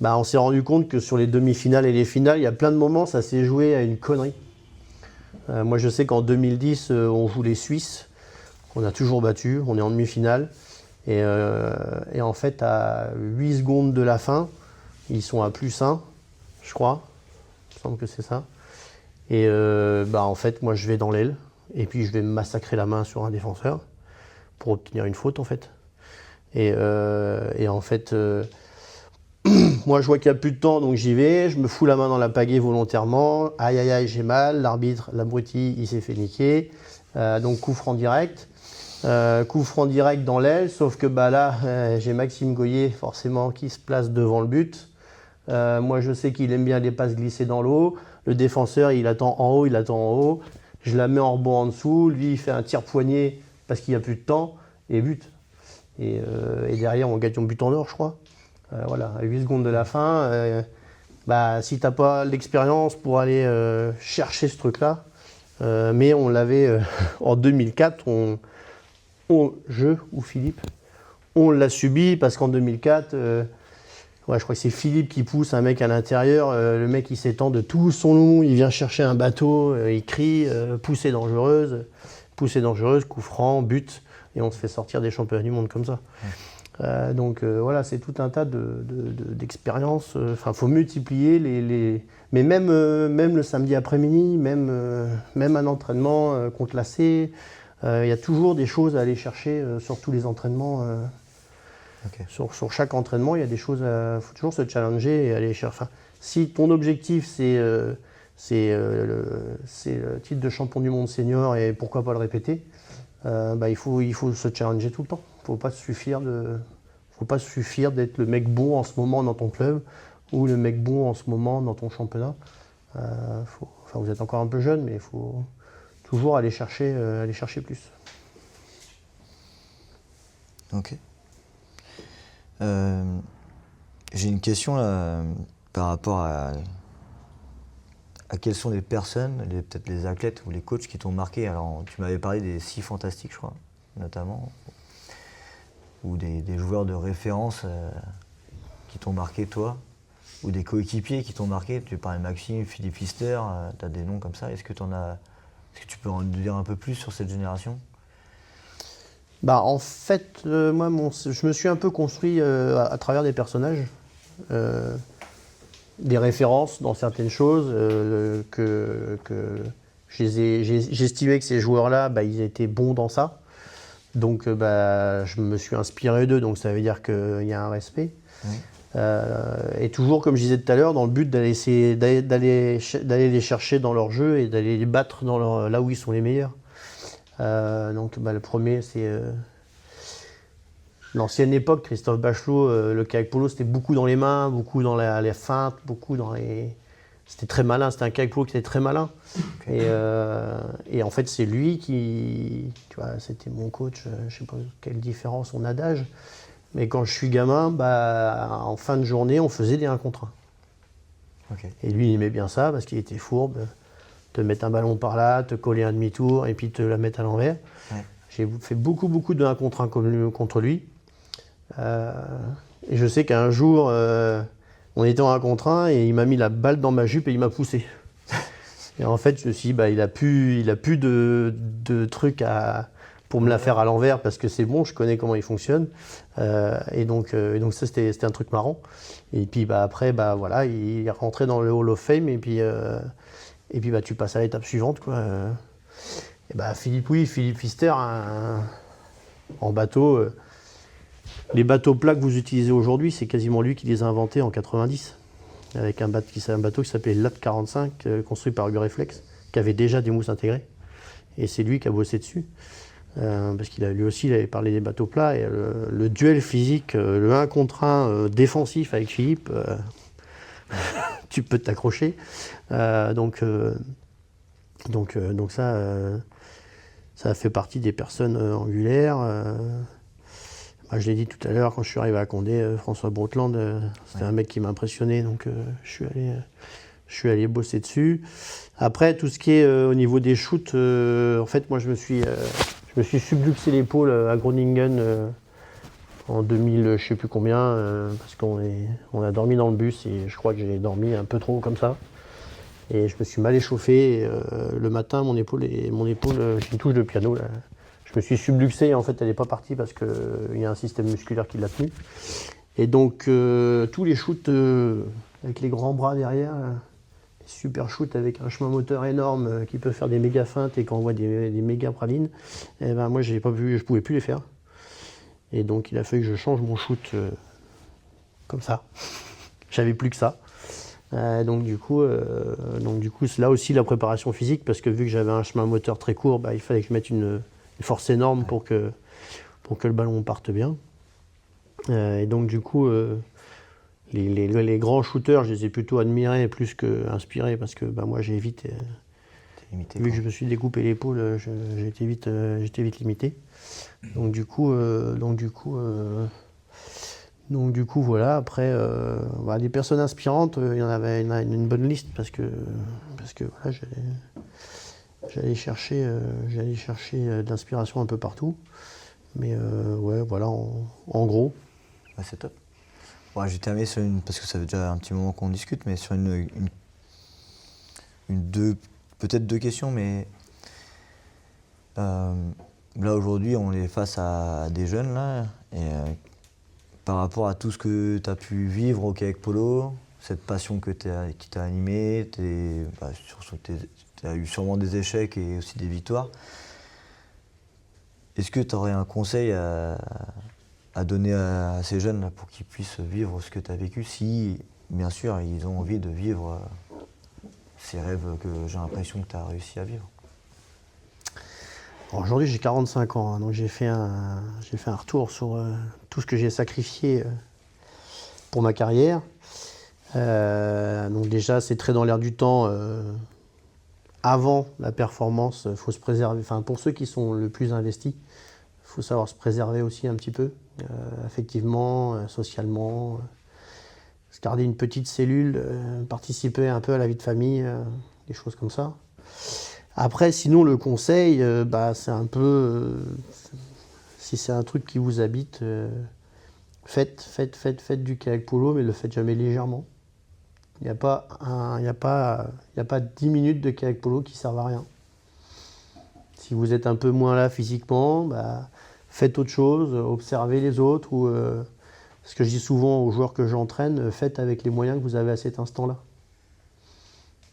On s'est rendu compte que sur les demi-finales et les finales, il y a plein de moments, ça s'est joué à une connerie. Moi, je sais qu'en 2010, on joue les Suisses, qu'on a toujours battus, on est en demi-finale. Et en fait, à 8 secondes de la fin, ils sont à +1, je crois. Il me semble que c'est ça. Et en fait, moi, je vais dans l'aile. Et puis, je vais me massacrer la main sur un défenseur pour obtenir une faute, en fait. Et en fait... moi, je vois qu'il n'y a plus de temps, donc j'y vais. Je me fous la main dans la pagaie volontairement. Aïe, aïe, aïe, j'ai mal. L'arbitre, l'abruti, il s'est fait niquer. Donc, coup franc direct. Coup franc direct dans l'aile. Sauf que là, j'ai Maxime Goyer, forcément, qui se place devant le but. Moi, je sais qu'il aime bien les passes glissées dans l'eau. Le défenseur, il attend en haut, Je la mets en rebond en dessous. Lui, il fait un tir poignet parce qu'il n'y a plus de temps. Et but. Et derrière, on gagne un but en or, je crois. Voilà, à 8 secondes de la fin, si tu n'as pas l'expérience pour aller chercher ce truc-là, mais on l'avait en 2004, je ou Philippe, on l'a subi parce qu'en 2004, je crois que c'est Philippe qui pousse un mec à l'intérieur, le mec il s'étend de tout son long, il vient chercher un bateau, il crie, poussée dangereuse, coup franc, but, et on se fait sortir des championnats du monde comme ça. Ouais. Donc voilà, c'est tout un tas d'expériences. Faut multiplier les... Mais même le samedi après-midi, même un entraînement contre l'AC, il y a toujours des choses à aller chercher sur tous les entraînements. Okay. Sur chaque entraînement, il y a des choses il faut toujours se challenger et aller chercher. Si ton objectif, c'est le titre de champion du monde senior et pourquoi pas le répéter, il faut se challenger tout le temps. Il ne faut pas suffire d'être le mec bon en ce moment dans ton club ou le mec bon en ce moment dans ton championnat. Vous êtes encore un peu jeune, mais il faut toujours aller chercher plus. Ok. J'ai une question là, par rapport à quelles sont les personnes, peut-être les athlètes ou les coachs qui t'ont marqué. Alors, tu m'avais parlé des 6 fantastiques, je crois, notamment, ou des joueurs de référence qui t'ont marqué, toi, ou des coéquipiers qui t'ont marqué. Tu parlais de Maxime, Philippe Pfister, tu as des noms comme ça. Est-ce que tu peux en dire un peu plus sur cette génération? Bah, en fait, moi, je me suis un peu construit à travers des personnages, des références dans certaines choses, que j'estimais que ces joueurs-là, bah, ils étaient bons dans ça. Donc, bah, je me suis inspiré d'eux, donc ça veut dire qu'il y a un respect. Oui. Et toujours, comme je disais tout à l'heure, dans le but d'aller les chercher dans leur jeu et d'aller les battre là où ils sont les meilleurs. Donc bah, le premier, c'est l'ancienne époque, Christophe Bachelot. Le kayak polo, c'était beaucoup dans les mains, beaucoup dans les feintes, beaucoup dans les... C'était très malin, c'était un kayak polo qui était très malin. Okay. Et en fait, c'est lui qui... Tu vois, c'était mon coach, je sais pas quelle différence on a d'âge. Mais quand je suis gamin, bah, en fin de journée, on faisait des 1 contre 1. Okay. Et lui, il aimait bien ça parce qu'il était fourbe. Te mettre un ballon par là, te coller un demi-tour et puis te la mettre à l'envers. Ouais. J'ai fait beaucoup de 1 contre 1 contre lui. Et je sais qu'un jour, on était en 1 contre 1 et il m'a mis la balle dans ma jupe et il m'a poussé. Et en fait, je me suis dit, bah, il a plus de trucs pour me la faire à l'envers parce que c'est bon, je connais comment il fonctionne. Et donc ça, c'était un truc marrant. Et puis bah, après, bah, voilà, il est rentré dans le Hall of Fame et puis bah, tu passes à l'étape suivante, quoi. Et bah, Philippe Pfister, en bateau. Les bateaux plats que vous utilisez aujourd'hui, c'est quasiment lui qui les a inventés en 90. Avec un bateau qui s'appelait LAT 45, construit par Euroflex, qui avait déjà des mousses intégrées. Et c'est lui qui a bossé dessus. Parce lui aussi, il avait parlé des bateaux plats. Et le duel physique, le 1 contre 1 défensif avec Philippe, tu peux t'accrocher. Donc ça fait partie des personnes angulaires. Je l'ai dit tout à l'heure, quand je suis arrivé à Condé, François Brotland, c'était un mec qui m'a impressionné, donc je suis allé bosser dessus. Après, tout ce qui est au niveau des shoots, en fait, moi, je me suis subluxé l'épaule à Groningen en 2000, je sais plus combien, parce qu'on a dormi dans le bus et je crois que j'ai dormi un peu trop comme ça. Et je me suis mal échauffé. Et, le matin, mon épaule, j'ai une touche de piano là. Je me suis subluxé et en fait elle n'est pas partie parce qu'il y a un système musculaire qui l'a tenu. Et donc tous les shoots avec les grands bras derrière, les super shoots avec un chemin moteur énorme qui peut faire des méga feintes et qui envoie des méga pralines, et ben moi je pouvais plus les faire. Et donc il a fallu que je change mon shoot comme ça. J'avais plus que ça. Donc du coup c'est là aussi la préparation physique parce que vu que j'avais un chemin moteur très court, bah, il fallait que je mette une force énorme pour que le ballon parte bien. Et donc du coup, les grands shooters, je les ai plutôt admirés plus qu'inspirés parce que bah, moi j'ai vite, vu que je me suis découpé l'épaule, j'étais vite limité. Donc du coup voilà. Après, des personnes inspirantes, il y en a une bonne liste parce que voilà, j'allais chercher de l'inspiration un peu partout. Mais ouais, voilà, en gros. Ouais, c'est top. Ouais, j'ai terminé sur parce que ça fait déjà un petit moment qu'on discute, mais sur peut-être deux questions, mais là aujourd'hui on est face à des jeunes là, et par rapport à tout ce que tu as pu vivre au kayak polo, cette passion qui t'a animé, tu as eu sûrement des échecs et aussi des victoires. Est-ce que tu aurais un conseil à donner à ces jeunes là, pour qu'ils puissent vivre ce que tu as vécu, si bien sûr ils ont envie de vivre ces rêves que j'ai l'impression que tu as réussi à vivre? Aujourd'hui j'ai 45 ans, hein, donc j'ai fait un retour sur tout ce que j'ai sacrifié pour ma carrière. Donc déjà c'est très dans l'air du temps. Avant la performance, il faut se préserver. Enfin, pour ceux qui sont le plus investis, il faut savoir se préserver aussi un petit peu, affectivement, socialement. se garder une petite cellule, participer un peu à la vie de famille, des choses comme ça. Après, sinon, le conseil, c'est un peu... si c'est un truc qui vous habite, faites du kayak polo, mais le faites jamais légèrement. Il n'y a pas 10 minutes de kayak polo qui servent à rien. Si vous êtes un peu moins là physiquement, faites autre chose, observez les autres. Ou, ce que je dis souvent aux joueurs que j'entraîne, faites avec les moyens que vous avez à cet instant-là.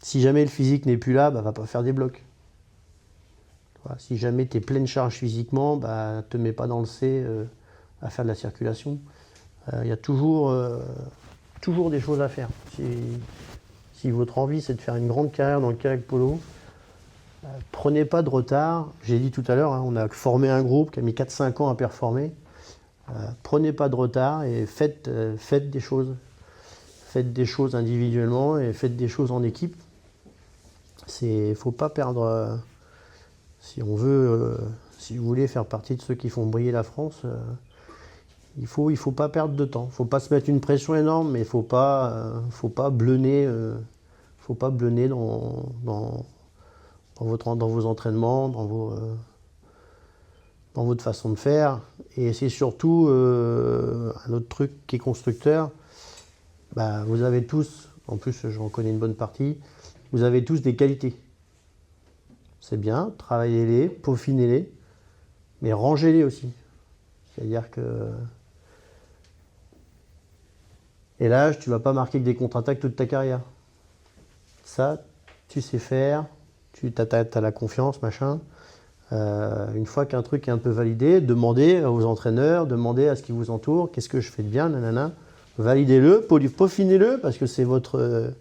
Si jamais le physique n'est plus là, va pas faire des blocs. Voilà, si jamais tu es pleine charge physiquement, te mets pas dans le C à faire de la circulation. Il y a toujours des choses à faire. Si votre envie c'est de faire une grande carrière dans le kayak polo, prenez pas de retard. J'ai dit tout à l'heure, on a formé un groupe qui a mis 4-5 ans à performer. Prenez pas de retard et faites des choses. Faites des choses individuellement et faites des choses en équipe. Faut pas perdre. Si vous voulez faire partie de ceux qui font briller la France, il faut pas perdre de temps. Il faut pas se mettre une pression énorme, mais il faut pas bleuner. Faut pas bleuner dans vos entraînements, dans votre façon de faire. Et c'est surtout un autre truc qui est constructeur. Vous avez tous, en plus j'en connais une bonne partie, vous avez tous des qualités. C'est bien, travaillez-les, peaufinez-les, mais rangez-les aussi. C'est-à-dire que... Et là, tu ne vas pas marquer que des contre-attaques toute ta carrière. Ça, tu sais faire, tu as la confiance, machin. Une fois qu'un truc est un peu validé, demandez aux entraîneurs, demandez à ce qui vous entoure, qu'est-ce que je fais de bien, nanana. Validez-le, peaufinez-le, parce que c'est votre...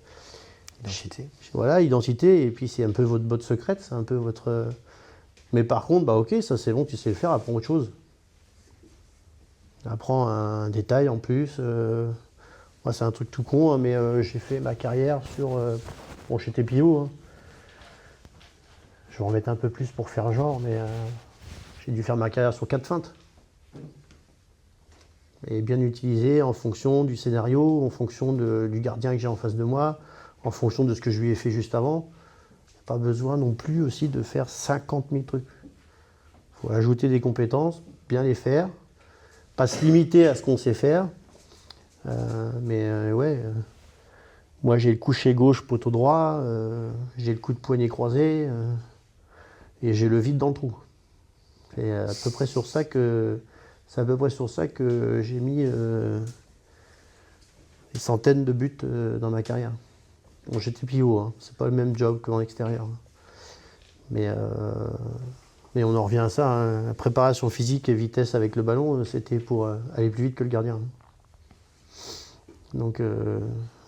Identité. Voilà, identité, et puis c'est un peu votre botte secrète, c'est un peu votre... Mais par contre, ok, ça c'est bon, tu sais le faire, apprends autre chose. Apprends un détail en plus. Moi c'est un truc tout con, hein, mais j'ai fait ma carrière sur... Bon, j'étais pivot, hein. Je vais en mettre un peu plus pour faire genre, mais j'ai dû faire ma carrière sur 4 feintes. Et bien utilisé en fonction du scénario, en fonction du gardien que j'ai en face de moi, en fonction de ce que je lui ai fait juste avant. Pas besoin non plus aussi de faire 50 000 trucs. Il faut ajouter des compétences, bien les faire, pas se limiter à ce qu'on sait faire. Moi j'ai le coucher gauche, poteau droit, j'ai le coup de poignet croisé et j'ai le vide dans le trou. C'est à peu près sur ça que j'ai mis des centaines de buts dans ma carrière. Bon, j'étais pivot, hein. C'est pas le même job qu'en extérieur. Mais on en revient à ça, hein. La préparation physique et vitesse avec le ballon, c'était pour aller plus vite que le gardien. Donc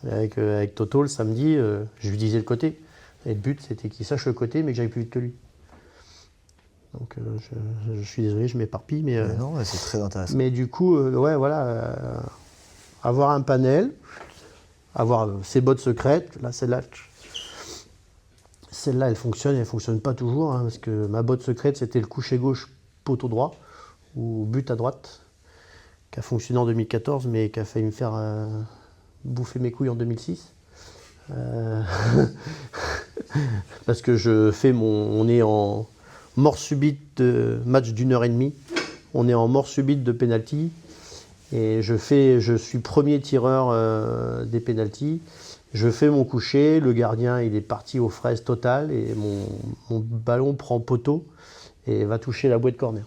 avec Toto le samedi, je lui disais le côté. Et le but c'était qu'il sache le côté mais que j'aille plus vite que lui. Donc je suis désolé, je m'éparpille. Mais non, c'est très intéressant. Mais du coup, avoir un panel, avoir ses bottes secrètes, là celle-là elle fonctionne pas toujours, hein, parce que ma botte secrète c'était le coucher gauche, poteau droit, ou but à droite, qui a fonctionné en 2014, mais qui a failli me faire bouffer mes couilles en 2006. Parce que on est en mort subite de match d'1h30, on est en mort subite de penalty, et je suis premier tireur des penalties. Je fais mon coucher, le gardien il est parti aux fraises totales et mon ballon prend poteau et va toucher la boîte corner.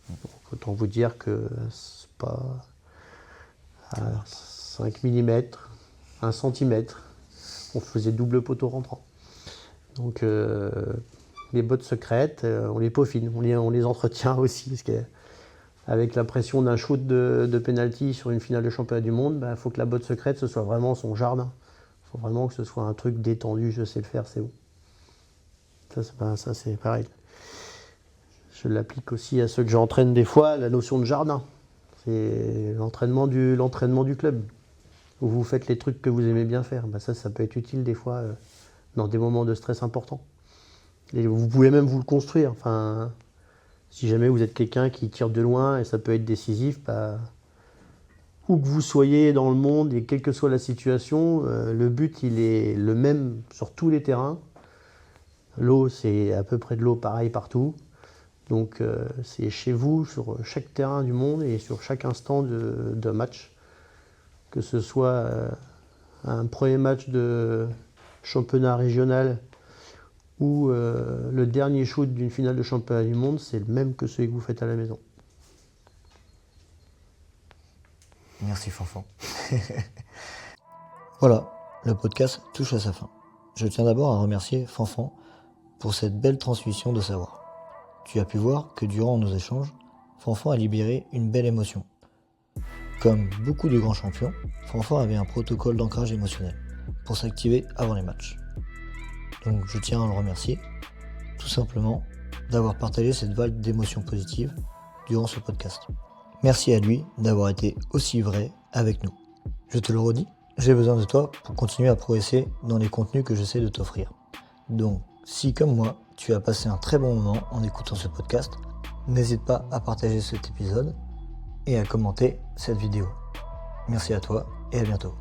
Donc, autant vous dire que c'est pas à 5 mm, 1 cm, on faisait double poteau rentrant. Donc les bottes secrètes, on les peaufine, on les entretient aussi, parce qu'avec la pression d'un shoot de penalty sur une finale de championnat du monde, faut que la botte secrète ce soit vraiment son jardin. Il faut vraiment que ce soit un truc détendu, je sais le faire, c'est bon. Ça c'est pareil. Je l'applique aussi à ceux que j'entraîne des fois, la notion de jardin. C'est l'entraînement du club, où vous faites les trucs que vous aimez bien faire. Ça peut être utile des fois dans des moments de stress importants. Et vous pouvez même vous le construire. Enfin, si jamais vous êtes quelqu'un qui tire de loin et ça peut être décisif, où que vous soyez dans le monde et quelle que soit la situation, le but il est le même sur tous les terrains. L'eau, c'est à peu près de l'eau pareil partout. Donc c'est chez vous, sur chaque terrain du monde et sur chaque instant d'un match. Que ce soit un premier match de championnat régional ou le dernier shoot d'une finale de championnat du monde, c'est le même que celui que vous faites à la maison. Merci Fanfan. Voilà, le podcast touche à sa fin. Je tiens d'abord à remercier Fanfan pour cette belle transmission de savoir. Tu as pu voir que durant nos échanges, Fanfan a libéré une belle émotion. Comme beaucoup de grands champions, Fanfan avait un protocole d'ancrage émotionnel pour s'activer avant les matchs. Donc je tiens à le remercier, tout simplement, d'avoir partagé cette vague d'émotions positives durant ce podcast. Merci à lui d'avoir été aussi vrai avec nous. Je te le redis, j'ai besoin de toi pour continuer à progresser dans les contenus que j'essaie de t'offrir. Donc, si comme moi, tu as passé un très bon moment en écoutant ce podcast, n'hésite pas à partager cet épisode et à commenter cette vidéo. Merci à toi et à bientôt.